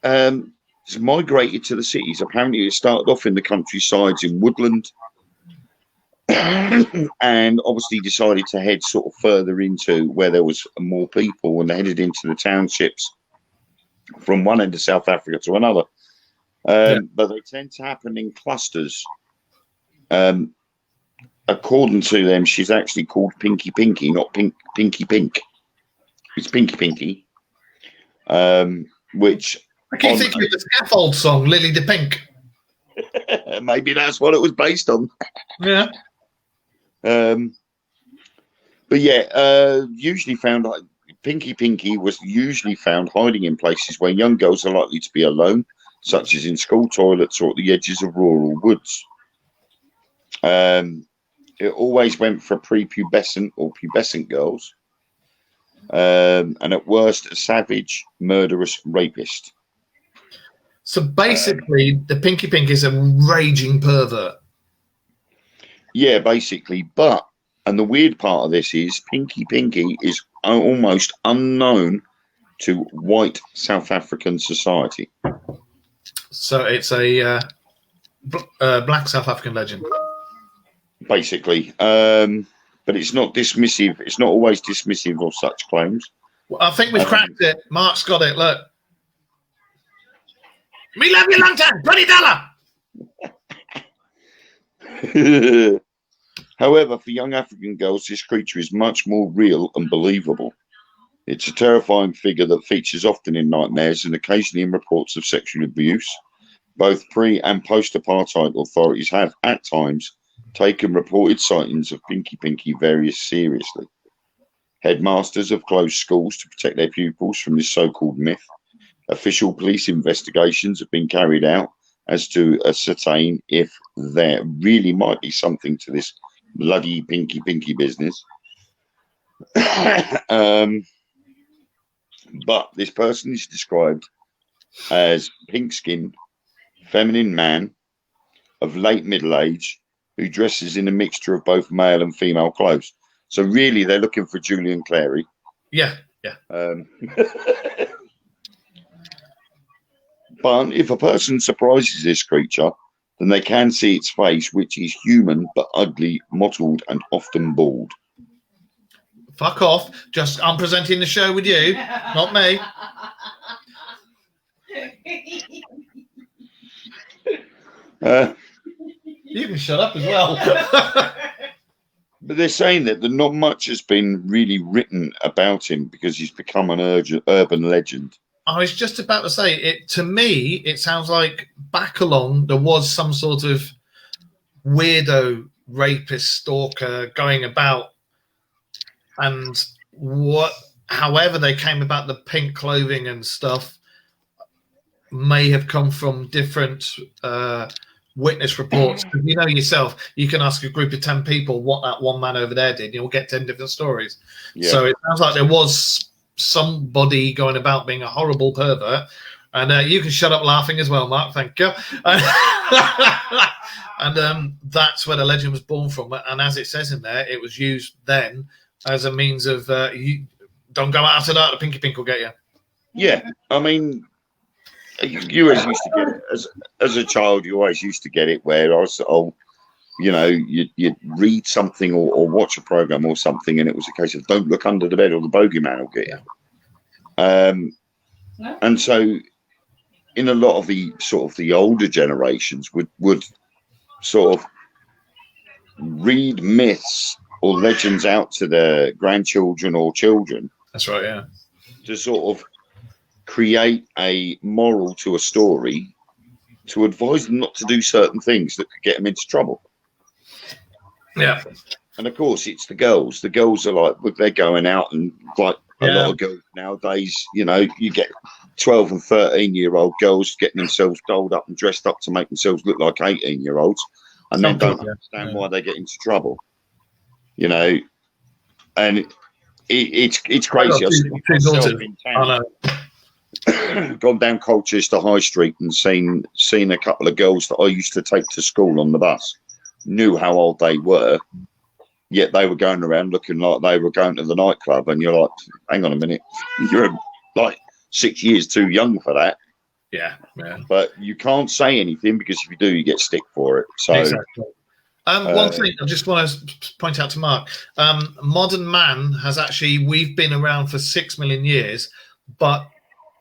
it's migrated to the cities. Apparently, it started off in the countrysides in woodland, and obviously decided to head sort of further into where there was more people, and they headed into the townships from one end of South Africa to another. But they tend to happen in clusters. According to them, she's actually called Pinky Pinky, not Pinky Pink. It's Pinky Pinky. Which I keep thinking of the Scaffold song, Lily the Pink. Maybe that's what it was based on. Yeah. But yeah, usually found Pinky Pinky was usually found hiding in places where young girls are likely to be alone, such as in school toilets or at the edges of rural woods. It always went for prepubescent or pubescent girls, and at worst, a savage, murderous rapist. So basically, the Pinky Pink is a raging pervert. Yeah, basically. And the weird part of this is Pinky Pinky is almost unknown to white South African society. So it's a black South African legend. Basically. But it's not dismissive. It's not always dismissive of such claims. Well, I think we've cracked it. Mark's got it. Look. Me love you long time. $20. However, for young African girls, this creature is much more real and believable. It's a terrifying figure that features often in nightmares and occasionally in reports of sexual abuse. Both pre- and post-apartheid authorities have, at times, taken reported sightings of Pinky Pinky very seriously. Headmasters have closed schools to protect their pupils from this so-called myth. Official police investigations have been carried out as to ascertain if there really might be something to this bloody Pinky Pinky business. But this person is described as pink-skinned, feminine man of late middle age who dresses in a mixture of both male and female clothes. So really, they're looking for Julian Clary. Yeah. But if a person surprises this creature, then they can see its face, which is human but ugly, mottled, and often bald. Fuck off. I'm presenting the show with you, not me. You can shut up as well. But they're saying that not much has been really written about him because he's become an urban legend. I was just about to say, to me, it sounds like back along there was some sort of weirdo rapist stalker going about, and however they came about the pink clothing and stuff, may have come from different witness reports. You know yourself, you can ask a group of 10 people what that one man over there did, and you'll get 10 different stories. Yeah. So it sounds like there was somebody going about being a horrible pervert. And you can shut up laughing as well, Mark. Thank you. And that's where the legend was born from. And as it says in there, it was used then as a means of you don't go out after that. The pinky pink will get you. Yeah, I mean, you always used to get it as a child. You always used to get it where I was, you'd read something or watch a program or something, and it was a case of don't look under the bed or the bogeyman will get you. And so, in a lot of the sort of the older generations would sort of read myths or legends out to their grandchildren or children. That's right, yeah. To sort of create a moral to a story to advise them not to do certain things that could get them into trouble. Yeah. And of course, it's the girls. The girls are like, they're going out and like a lot of girls nowadays, you get 12 and 13-year-old girls getting themselves dolled up and dressed up to make themselves look like 18-year-olds, and then don't understand why they get into trouble. And it's crazy. I've seen myself in town. Gone down Colchester High Street and seen a couple of girls that I used to take to school on the bus. Knew how old they were, yet they were going around looking like they were going to the nightclub. And you're like, hang on a minute, you're like 6 years too young for that. Yeah. But you can't say anything because if you do, you get stick for it. So exactly. One thing I just want to point out to Mark, modern man has actually, we've been around for 6 million years, but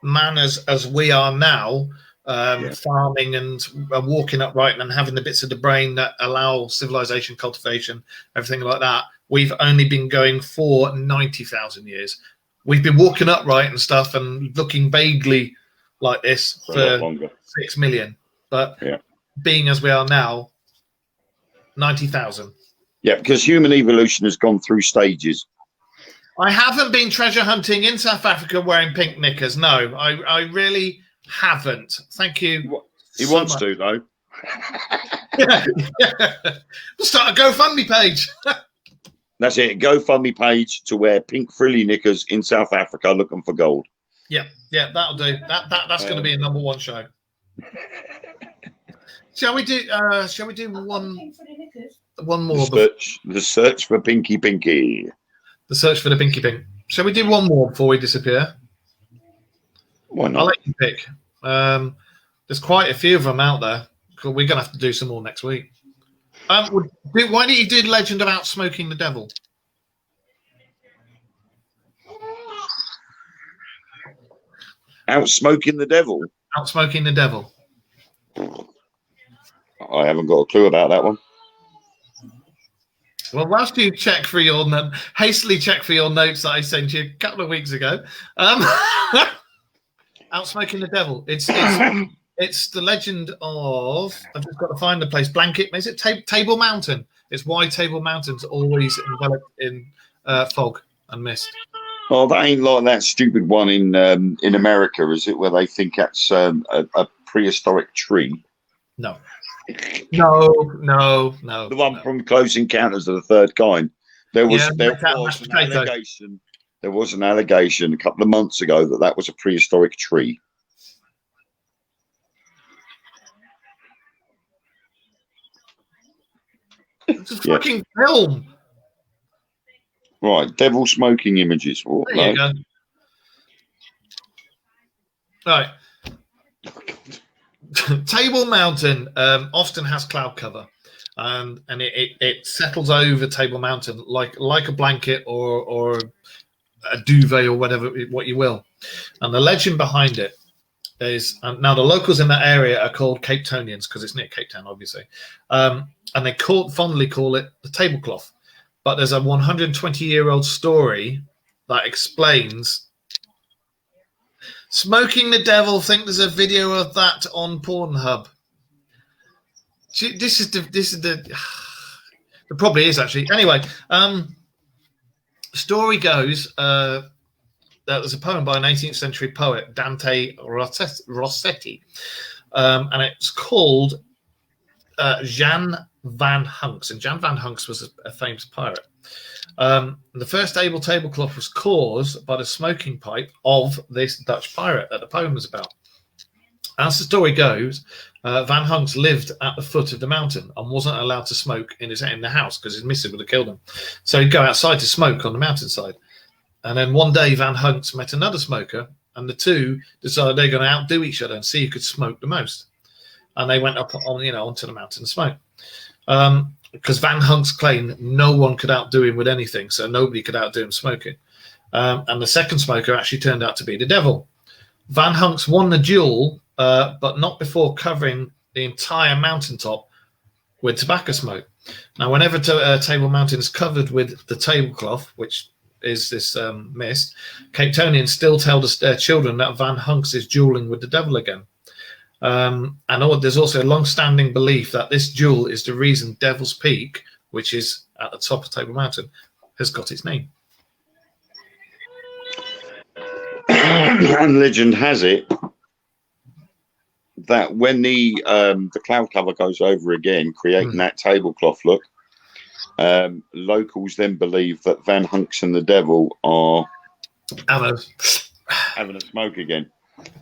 man as we are now, farming and walking upright and having the bits of the brain that allow civilization, cultivation, everything like that, we've only been going for 90,000 years. We've been walking upright and stuff and looking vaguely like this for 6 million, but being as we are now, 90,000. Yeah, because human evolution has gone through stages. I haven't been treasure hunting in South Africa wearing pink knickers. No, I really haven't. Thank you. He wants to, though. We'll start a GoFundMe page. That's it. GoFundMe page to wear pink frilly knickers in South Africa looking for gold. Yeah, that'll do. That's going to be a #1 show. Shall we do one more? The search for Pinky Pinky. The search for the Pinky Pink. Shall we do one more before we disappear? Why not? I'll let you pick. There's quite a few of them out there. We're going to have to do some more next week. Why don't you do Legend about Smoking the Devil? Out smoking the devil? Out Smoking the Devil. I haven't got a clue about that one. Well, whilst you hastily check for your notes that I sent you a couple of weeks ago, Out Smoking the Devil. It's the legend of, I've just got to find the place. Is it Table Mountain? It's why Table Mountain's always enveloped in fog and mist. Oh, that ain't like that stupid one in America, is it? Where they think that's a prehistoric tree? No. The one from Close Encounters of the Third Kind. There was an allegation a couple of months ago that was a prehistoric tree. It's a fucking film. Right, devil smoking images. Oh, there you go. Right. Table Mountain often has cloud cover, and it settles over Table Mountain like a blanket or a duvet or what you will. And the legend behind it is, now the locals in that area are called Cape Townians because it's near Cape Town, obviously, and they fondly call it the tablecloth. But there's a 120-year-old story that explains. Smoking the Devil. Think there's a video of that on Pornhub. This is the. There probably is actually. Anyway, story goes. That was a poem by an 18th century poet, Dante Rossetti, and it's called Jan van Hunks. And Jan van Hunks was a famous pirate. The first tablecloth was caused by the smoking pipe of this Dutch pirate that the poem was about. As the story goes, Van Hunks lived at the foot of the mountain and wasn't allowed to smoke in the house because his missus would have killed him. So he'd go outside to smoke on the mountainside. And then one day Van Hunks met another smoker, and the two decided they're going to outdo each other and see who could smoke the most. And they went up onto the mountain to smoke. Because Van Hunks claimed no one could outdo him with anything, so nobody could outdo him smoking. And the second smoker actually turned out to be the devil. Van Hunks won the duel, but not before covering the entire mountaintop with tobacco smoke. Now, whenever Table Mountain is covered with the tablecloth, which is this mist, Cape Townians still tell their children that Van Hunks is dueling with the devil again. And there's also a long-standing belief that this jewel is the reason Devil's Peak, which is at the top of Table Mountain, has got its name. And legend has it that when the cloud cover goes over again, creating that tablecloth look, locals then believe that Van Hunks and the devil are having a smoke again.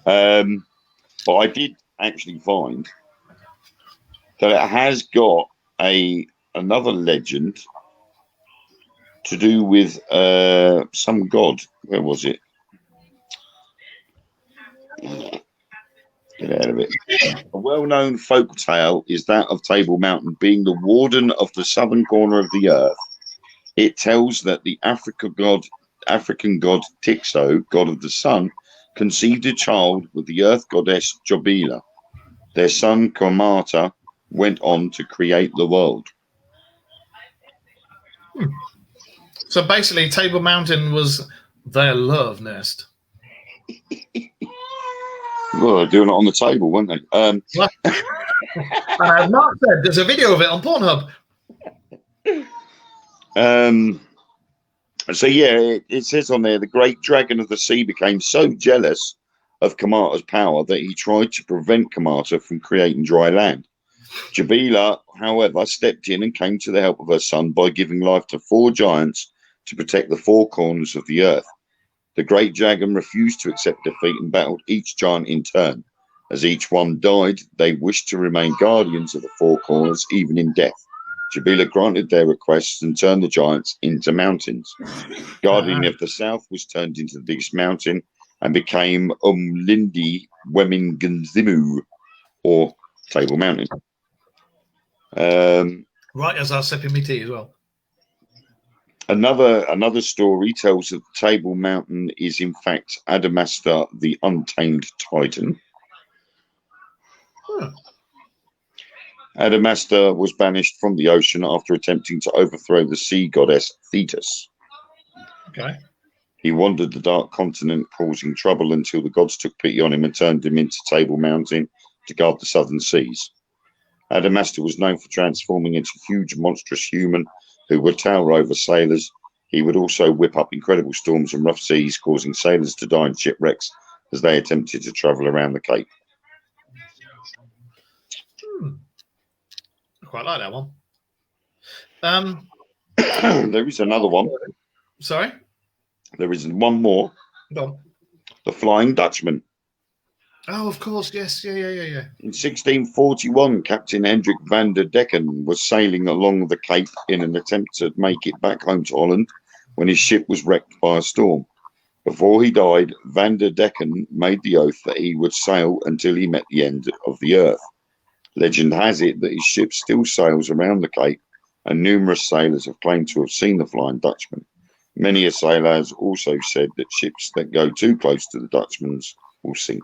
But I did actually find that it has got another legend to do with some god. Where was it? Get out of it. A well-known folk tale is that of Table Mountain being the warden of the southern corner of the earth. It tells that the African god Tixo, god of the sun, conceived a child with the earth goddess Jobila. Their son Komata went on to create the world. So basically, Table Mountain was their love nest. Well, doing it on the table, weren't they? And as Mark said, there's a video of it on Pornhub. So yeah, it says on there, the great dragon of the sea became so jealous of Kamata's power that he tried to prevent Kamata from creating dry land. Jabila, however, stepped in and came to the help of her son by giving life to 4 giants to protect the 4 corners of the earth. The great dragon refused to accept defeat and battled each giant in turn. As each one died, they wished to remain guardians of the 4 corners, even in death. Jabila granted their requests and turned the giants into mountains. Guardian of the South was turned into the biggest mountain and became Umlindi Weminganzimu, or Table Mountain. Right as our sipping me tea as well. Another story tells that the Table Mountain is in fact Adamastor, the untamed Titan. Huh. Adamastor was banished from the ocean after attempting to overthrow the sea goddess Thetis. Okay. He wandered the dark continent, causing trouble until the gods took pity on him and turned him into Table Mountain to guard the southern seas. Adamastor was known for transforming into a huge, monstrous human who would tower over sailors. He would also whip up incredible storms and rough seas, causing sailors to die in shipwrecks as they attempted to travel around the Cape. I quite like that one. There is another one. Sorry? There is one more. Go on. The Flying Dutchman. Oh, of course, yes. Yeah. In 1641, Captain Hendrik van der Decken was sailing along the Cape in an attempt to make it back home to Holland when his ship was wrecked by a storm. Before he died, van der Decken made the oath that he would sail until he met the end of the earth. Legend has it that his ship still sails around the Cape, and numerous sailors have claimed to have seen the Flying Dutchman. Many a sailor has also said that ships that go too close to the Dutchman's will sink.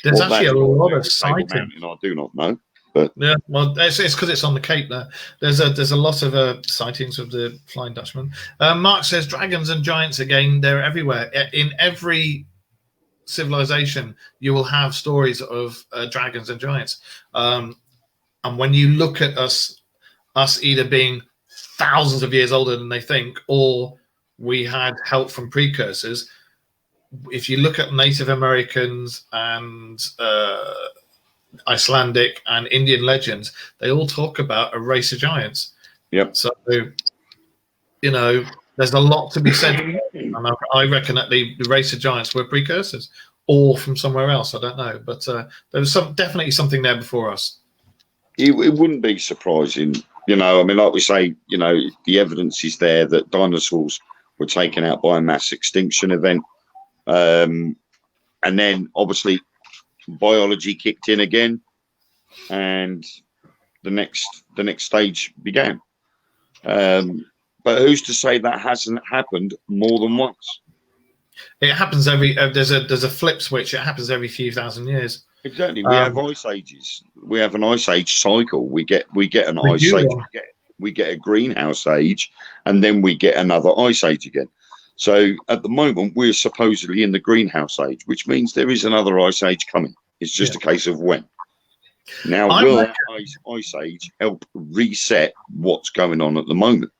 There's actually a lot of sightings. I do not know, but yeah, well, it's because it's on the Cape there. There's a lot of sightings of the Flying Dutchman. Mark says dragons and giants again. They're everywhere. In every civilization, you will have stories of dragons and giants. And when you look at us either being thousands of years older than they think, or we had help from precursors, if you look at Native Americans and Icelandic and Indian legends, they all talk about a race of giants. Yep. So, you know, there's a lot to be said. And I reckon that the race of giants were precursors, or from somewhere else. I don't know, but there was definitely something there before us. It wouldn't be surprising, you know. I mean, like we say, you know, the evidence is there that dinosaurs were taken out by a mass extinction event, and then obviously biology kicked in again, and the next stage began. But who's to say that hasn't happened more than once? It happens every. There's a flip switch. It happens every few thousand years. Exactly. We have ice ages. We have an ice age cycle. We get an ice age. We get a greenhouse age, and then we get another ice age again. So at the moment, we're supposedly in the greenhouse age, which means there is another ice age coming. It's just a case of when. Now, will that ice age help reset what's going on at the moment?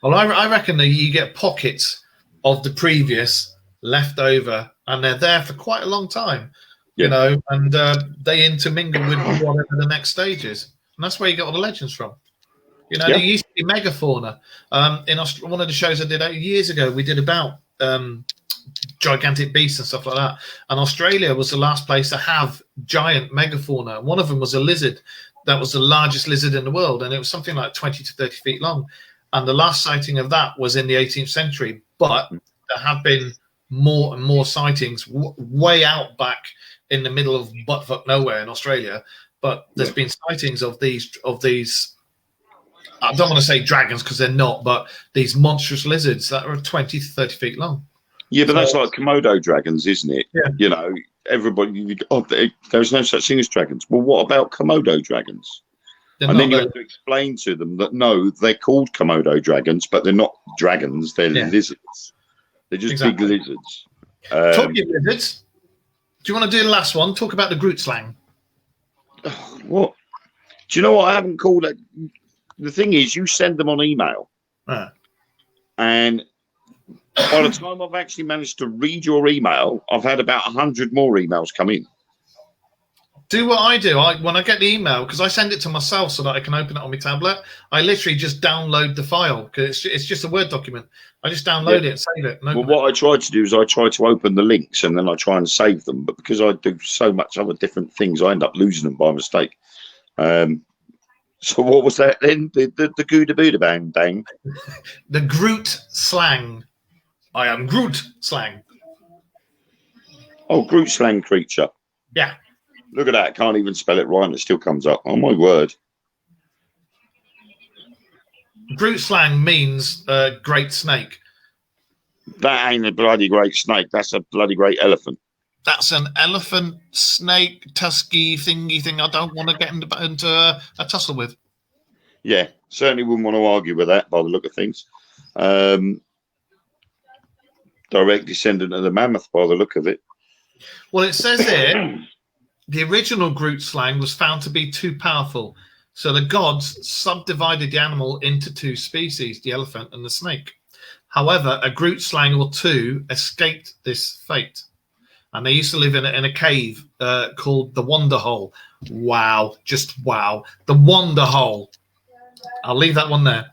Well, I reckon that you get pockets of the previous left over, and they're there for quite a long time. You know, and they intermingle with whatever the next stage is. And that's where you get all the legends from. You know, there used to be megafauna. In one of the shows I did 8 years ago, we did about gigantic beasts and stuff like that. And Australia was the last place to have giant megafauna. One of them was a lizard that was the largest lizard in the world. And it was something like 20 to 30 feet long. And the last sighting of that was in the 18th century. But there have been more and more sightings way out back in the middle of buttfuck nowhere in Australia, but there's been sightings of these. I don't want to say dragons because they're not, but these monstrous lizards that are 20 to 30 feet long. Yeah, but that's like Komodo dragons, isn't it? Yeah. You know, everybody. There's no such thing as dragons. Well, what about Komodo dragons? And then you have to explain to them that no, they're called Komodo dragons, but they're not dragons. They're lizards. They're just big lizards. Talking lizards. Do you want to do the last one? Talk about the Groot slang. What? Do you know what? I haven't called it. The thing is, you send them on email. And by the time I've actually managed to read your email, I've had about 100 more emails come in. Do what I do. When I get the email, because I send it to myself so that I can open it on my tablet, I literally just download the file because it's just a Word document. I just download it and save it. Well, what I try to do is I try to open the links and then I try and save them. But because I do so much other different things, I end up losing them by mistake. So what was that then? The Gouda Buddha bang bang. The Groot slang. I am Groot slang. Oh, Groot slang creature. Yeah. Look at that. Can't even spell it right and it still comes up. Oh, my word. Groot slang means great snake. That ain't a bloody great snake. That's a bloody great elephant. That's an elephant, snake, tusky thingy thing I don't want to get into a tussle with. Yeah, certainly wouldn't want to argue with that by the look of things. Direct descendant of the mammoth by the look of it. Well, it says here, the original Groot slang was found to be too powerful. So the gods subdivided the animal into two species, the elephant and the snake. However, a Groot slang or two escaped this fate. And they used to live in a cave called the Wonder Hole. Wow, just wow. The Wonder Hole. I'll leave that one there.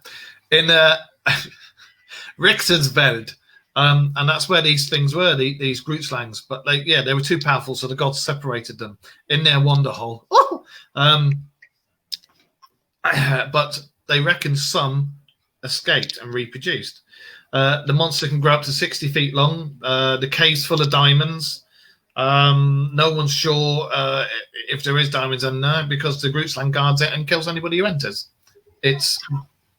In Richtersveld. And that's where these things were, these Groot slangs. But they were too powerful, so the gods separated them in their Wonder Hole. But they reckon some escaped and reproduced. The monster can grow up to 60 feet long. The cave's full of diamonds. No one's sure if there is diamonds in there because the Groot slang guards it and kills anybody who enters. It's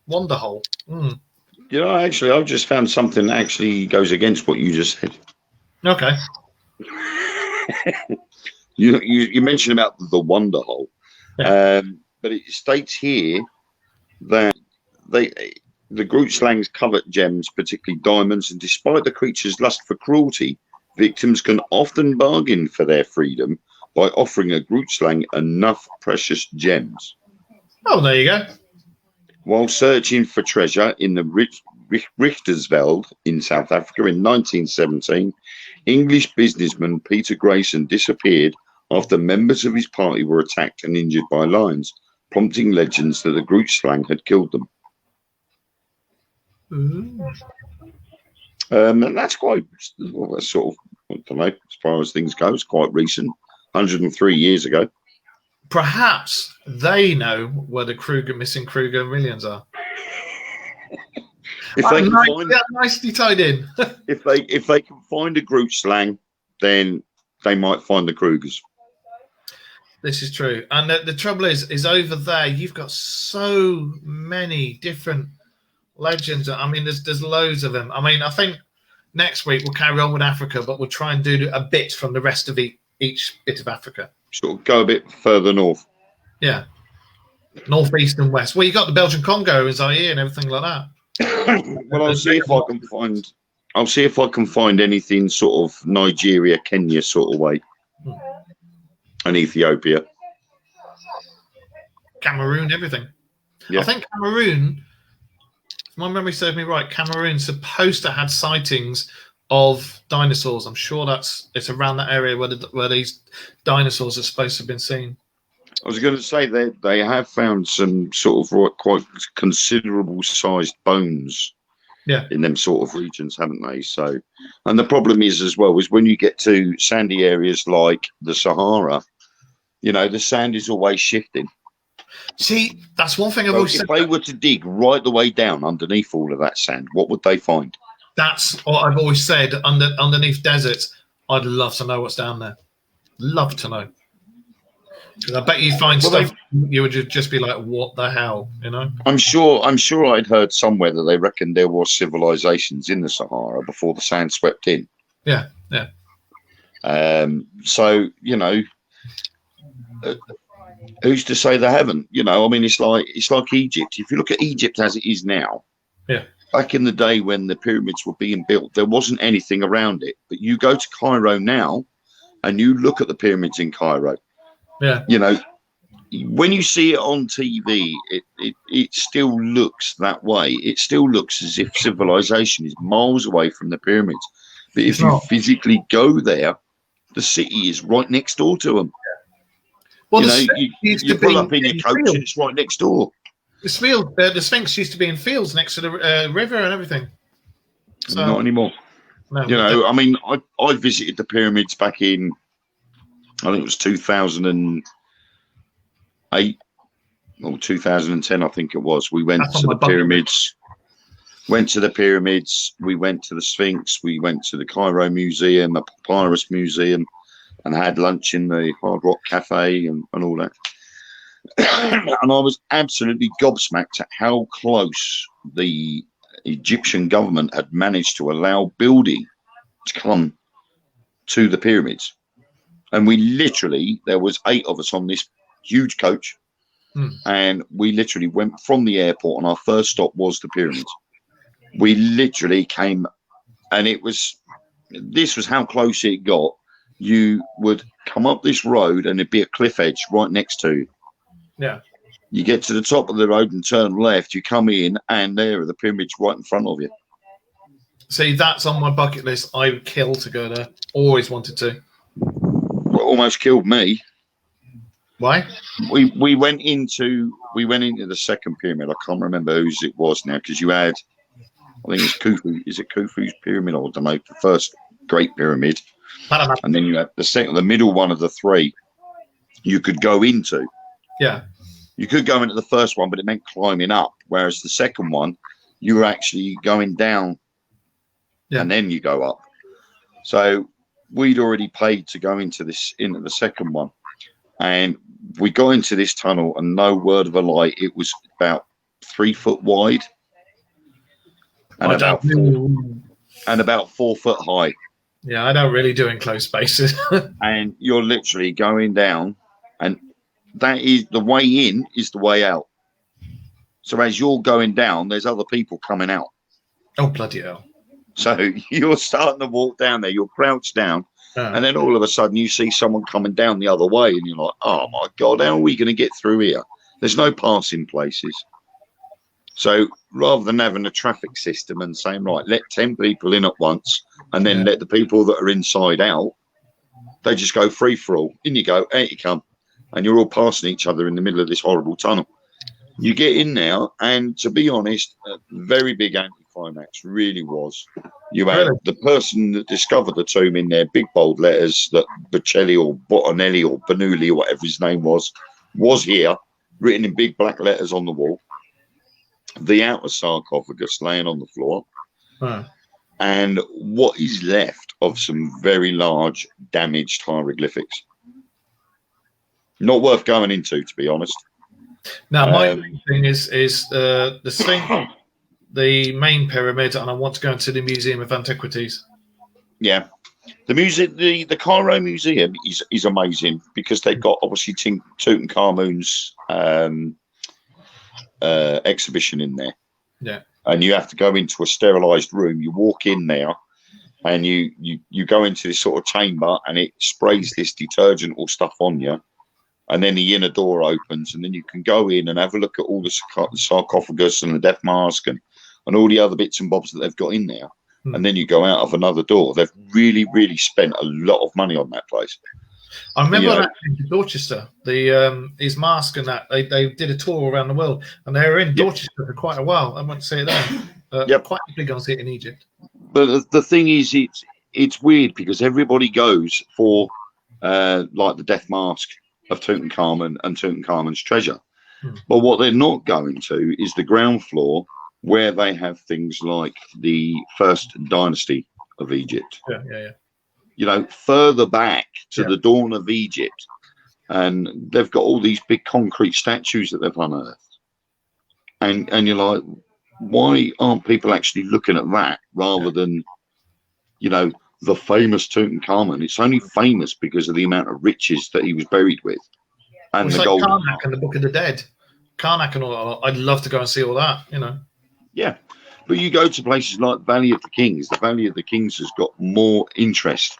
Wonder Hole. You know, actually, I've just found something that actually goes against what you just said. Okay. You mentioned about the Wonder Hole, but it states here that the Groot slangs covet gems, particularly diamonds, and despite the creature's lust for cruelty, victims can often bargain for their freedom by offering a Groot slang enough precious gems. Oh, there you go. While searching for treasure in the Richtersveld in South Africa in 1917, English businessman Peter Grayson disappeared after members of his party were attacked and injured by lions, prompting legends that the Grootslang had killed them. And that's quite, well, that's sort of, I don't know, as far as things go, it's quite recent, 103 years ago. Perhaps they know where the missing Krugger millions are. If they can find, nicely tied in. if they can find a Grootslang, then they might find the Kruggers. This is true, and the trouble is over there. You've got so many different legends. I mean, there's loads of them. I mean, I think next week we'll carry on with Africa, but we'll try and do a bit from the rest of each bit of Africa. Sort of go a bit further north. Yeah, northeast and west. Well, you got the Belgian Congo and Zaire and everything like that. Well, I'll see if I can find anything sort of Nigeria, Kenya sort of way, and Ethiopia, Cameroon, everything. Yeah. I think Cameroon, if my memory serves me right, Cameroon's supposed to have sightings of dinosaurs. I'm sure it's around that area where these dinosaurs are supposed to have been seen. I was going to say they have found some sort of quite considerable sized bones, in them sort of regions, haven't they? So, and the problem is as well is when you get to sandy areas like the Sahara, you know, the sand is always shifting. See, that's one thing I've always said. If they were to dig right the way down underneath all of that sand, what would they find? That's what I've always said. Underneath deserts, I'd love to know what's down there. Love to know. Because I bet you find stuff you would just be like, what the hell, you know? I'm sure I'd heard somewhere that they reckoned there was civilizations in the Sahara before the sand swept in. Yeah. So, you know, who's to say they haven't? You know, I mean, it's like Egypt. If you look at Egypt as it is now, back in the day when the pyramids were being built, there wasn't anything around it. But you go to Cairo now and you look at the pyramids in Cairo. Yeah. You know, when you see it on TV, it still looks that way. It still looks as if civilization is miles away from the pyramids. But if you physically go there, the city is right next door to them. Well, you pull up in your coach and it's right next door. The Sphinx used to be in fields next to the river and everything. So, not anymore. No, you know, I mean, I visited the pyramids back in, I think it was 2008 or 2010, I think it was. We went to the pyramids. We went to the Sphinx. We went to the Cairo Museum, a papyrus museum, and had lunch in the Hard Rock Cafe and all that. And I was absolutely gobsmacked at how close the Egyptian government had managed to allow building to come to the pyramids. And we literally, there was 8 of us on this huge coach, and we literally went from the airport, and our first stop was the pyramids. We literally came, and this was how close it got. You would come up this road, and there'd be a cliff edge right next to you. Yeah. You get to the top of the road and turn left, you come in, and there are the pyramids right in front of you. See, that's on my bucket list. I would kill to go there. Always wanted to. Well, almost killed me. Why? We went into the second pyramid. I can't remember whose it was now, because you had, I think it's Khufu. Is it Khufu's pyramid? I don't know. The first Great Pyramid, and then you had the middle one of the 3. You could go into. Yeah. You could go into the first one, but it meant climbing up. Whereas the second one, you were actually going down, and then you go up. So we'd already paid to go into the second one, and we got into this tunnel, and no word of a lie, it was about 3 foot wide and about 4 foot high. Yeah, I don't really do enclosed spaces. And you're literally going down, and that is the way in is the way out. So as you're going down, there's other people coming out. Oh, bloody hell. So you're starting to walk down there, you're crouched down, and then all of a sudden you see someone coming down the other way, and you're like, oh my God, how are we going to get through here? There's no passing places. So rather than having a traffic system and saying, right, let 10 people in at once and then let the people that are inside out, they just go free for all. In you go, out you come. And you're all passing each other in the middle of this horrible tunnel. You get in there, and to be honest, a very big anticlimax really was. You had the person that discovered the tomb in there, big bold letters that Bocelli or Bottinelli or Bernoulli or whatever his name was here, written in big black letters on the wall. The outer sarcophagus laying on the floor. And what is left of some very large damaged hieroglyphics. Not worth going into, to be honest. Now, my main thing is the Sphinx, the main pyramid, and I want to go into the Museum of Antiquities. Yeah, the Cairo Museum is amazing because they've got obviously Tutankhamun's exhibition in there. Yeah, and you have to go into a sterilized room. You walk in there, and you go into this sort of chamber, and it sprays this detergent or stuff on you. And then the inner door opens, and then you can go in and have a look at all the sarcophagus and the death mask and all the other bits and bobs that they've got in there. And then you go out of another door. They've really, really spent a lot of money on that place. I remember that in Dorchester, his mask and that, they did a tour around the world, and they were in Dorchester for quite a while. I went to see it there. Quite big on see it in Egypt. But the thing is, it's weird because everybody goes for like the death mask of Tutankhamun and Tutankhamun's treasure. But what they're not going to is the ground floor where they have things like the first dynasty of Egypt. Yeah. You know, further back to the dawn of Egypt. And they've got all these big concrete statues that they've unearthed. And you're like, why aren't people actually looking at that rather than, you know, the famous Tutankhamun? It's only famous because of the amount of riches that he was buried with. And the gold. Karnak and the Book of the Dead. Karnak and all that. I'd love to go and see all that, you know. Yeah. But you go to places like Valley of the Kings. The Valley of the Kings has got more interest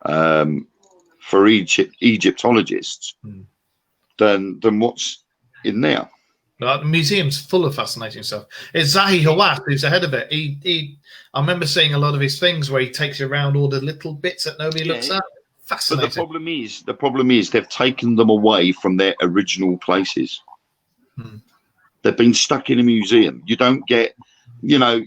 for Egyptologists than what's in there. The museum's full of fascinating stuff. It's Zahi Hawass who's the head of it. I remember seeing a lot of his things where he takes you around all the little bits that nobody looks at. Fascinating. But the problem is they've taken them away from their original places. They've been stuck in a museum. You don't get, you know,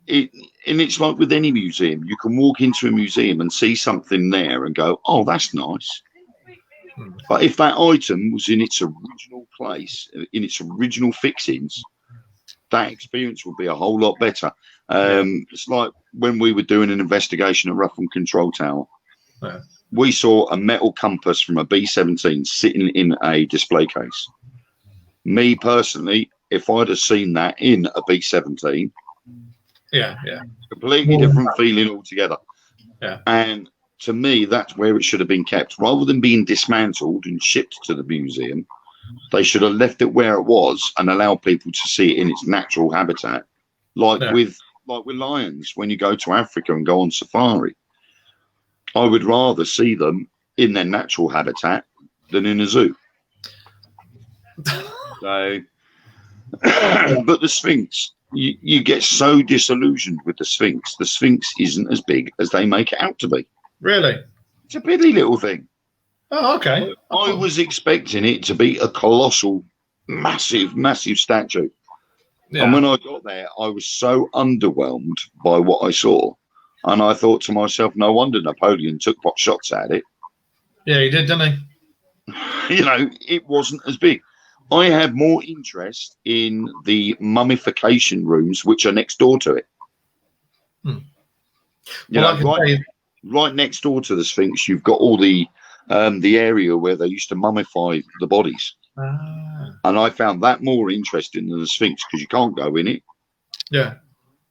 and it's like with any museum. You can walk into a museum and see something there and go, oh, that's nice. But if that item was in its original place, in its original fixings, that experience would be a whole lot better. It's like when we were doing an investigation at Ruffin Control Tower. We saw a metal compass from a B-17 sitting in a display case. Me personally, if I'd have seen that in a B-17, completely different feeling altogether. And to me, that's where it should have been kept. Rather than being dismantled and shipped to the museum, they should have left it where it was and allowed people to see it in its natural habitat. Like with lions, when you go to Africa and go on safari, I would rather see them in their natural habitat than in a zoo. So, but the Sphinx, you get so disillusioned with the Sphinx. The Sphinx isn't as big as they make it out to be. Really? It's a piddly little thing. Oh, okay. I was expecting it to be a colossal, massive statue. And when I got there, I was so underwhelmed by what I saw. And I thought to myself, no wonder Napoleon took pot shots at it. Yeah, he did, didn't he? You know, it wasn't as big. I had more interest in the mummification rooms, which are next door to it. Right next door to the Sphinx, you've got all the area where they used to mummify the bodies. And I found that more interesting than the Sphinx because you can't go in it. Yeah.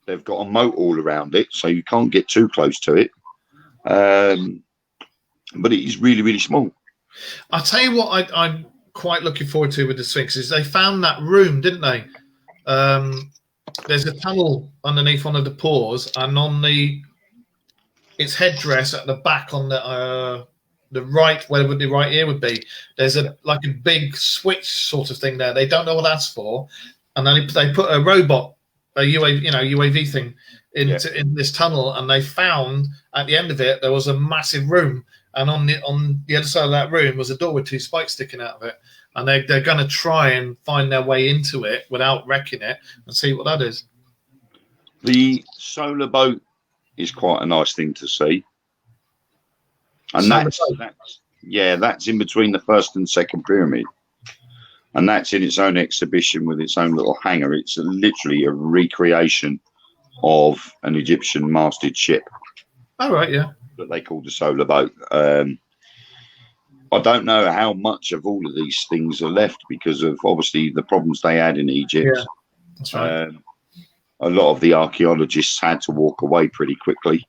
They've got a moat all around it, so you can't get too close to it. But it is really, really small. I'll tell you what I'm quite looking forward to with the Sphinx is they found that room, didn't they? There's a tunnel underneath one of the paws, and on its headdress at the back on the right, where the right ear would be, there's a big switch sort of thing there. They don't know what that's for. and then they put a robot, a UAV thing in this tunnel, and they found at the end of it there was a massive room, and on the other side of that room was a door with 2 spikes sticking out of it, and they're going to try and find their way into it without wrecking it and see what that is. The solar boat is quite a nice thing to see, and that's in between the first and second pyramid. And that's in its own exhibition with its own little hangar. It's literally a recreation of an Egyptian masted ship. Oh, right, yeah. That they called the solar boat. I don't know how much of all of these things are left because of obviously the problems they had in Egypt. Yeah, that's right. A lot of the archaeologists had to walk away pretty quickly.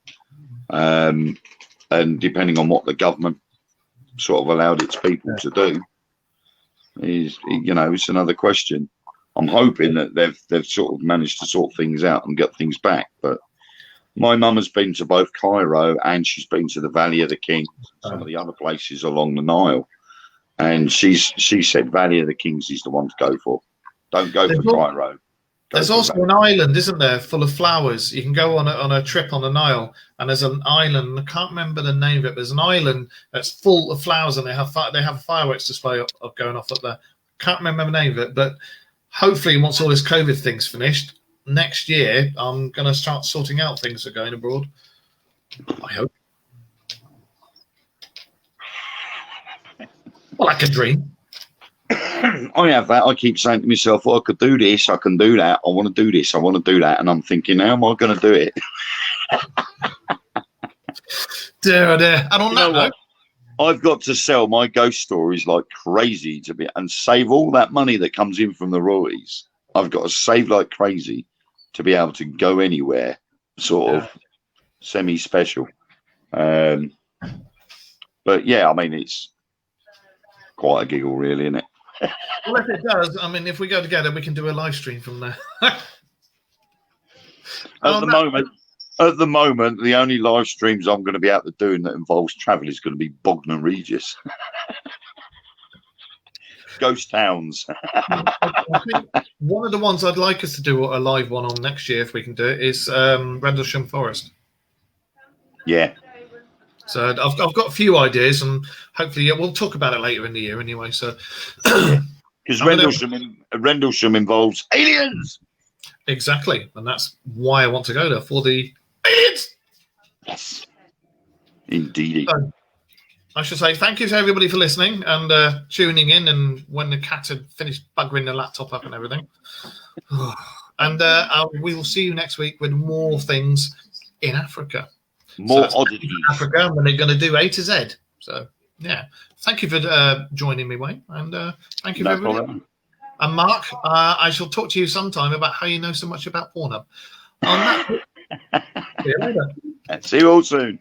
And depending on what the government sort of allowed its people to do, it's another question. I'm hoping that they've sort of managed to sort things out and get things back. But my mum has been to both Cairo and she's been to the Valley of the Kings, some of the other places along the Nile, and she said Valley of the Kings is the one to go for. Don't go for Cairo. There's also an island, isn't there, full of flowers. You can go on a trip on the Nile, and there's an island. I can't remember the name of it. There's an island that's full of flowers, and they have a fireworks display of going off up there. Can't remember the name of it, but hopefully, once all this COVID thing's finished next year, I'm going to start sorting out things that are going abroad. I hope. Well, like a dream. I have that. I keep saying to myself, well, I could do this, I can do that, I want to do this, I want to do that. And I'm thinking, how am I going to do it? Dear. And on that note, I've got to sell my ghost stories like crazy and save all that money that comes in from the royalties. I've got to save like crazy to be able to go anywhere, sort of semi-special. But yeah, I mean, it's quite a giggle, really, isn't it? Well, if it does, I mean, if we go together, we can do a live stream from there. At the moment, the only live streams I'm going to be able to do that involves travel is going to be Bognor Regis. Ghost towns. I think one of the ones I'd like us to do a live one on next year, if we can do it, is Rendlesham Forest. Yeah. So I've got a few ideas, and hopefully we'll talk about it later in the year anyway. So because Rendlesham involves aliens. Exactly, and that's why I want to go there, for the aliens. Yes, indeed. So, I should say thank you to everybody for listening and tuning in, and when the cat had finished buggering the laptop up and everything. And we will see you next week with more things in Africa. More oddities. Africa, when they're going to do A to Z. So, yeah. Thank you for joining me, Wayne. And thank you for everybody. Problem. And Mark, I shall talk to you sometime about how you know so much about Pornhub. On that, see you later. See you all soon.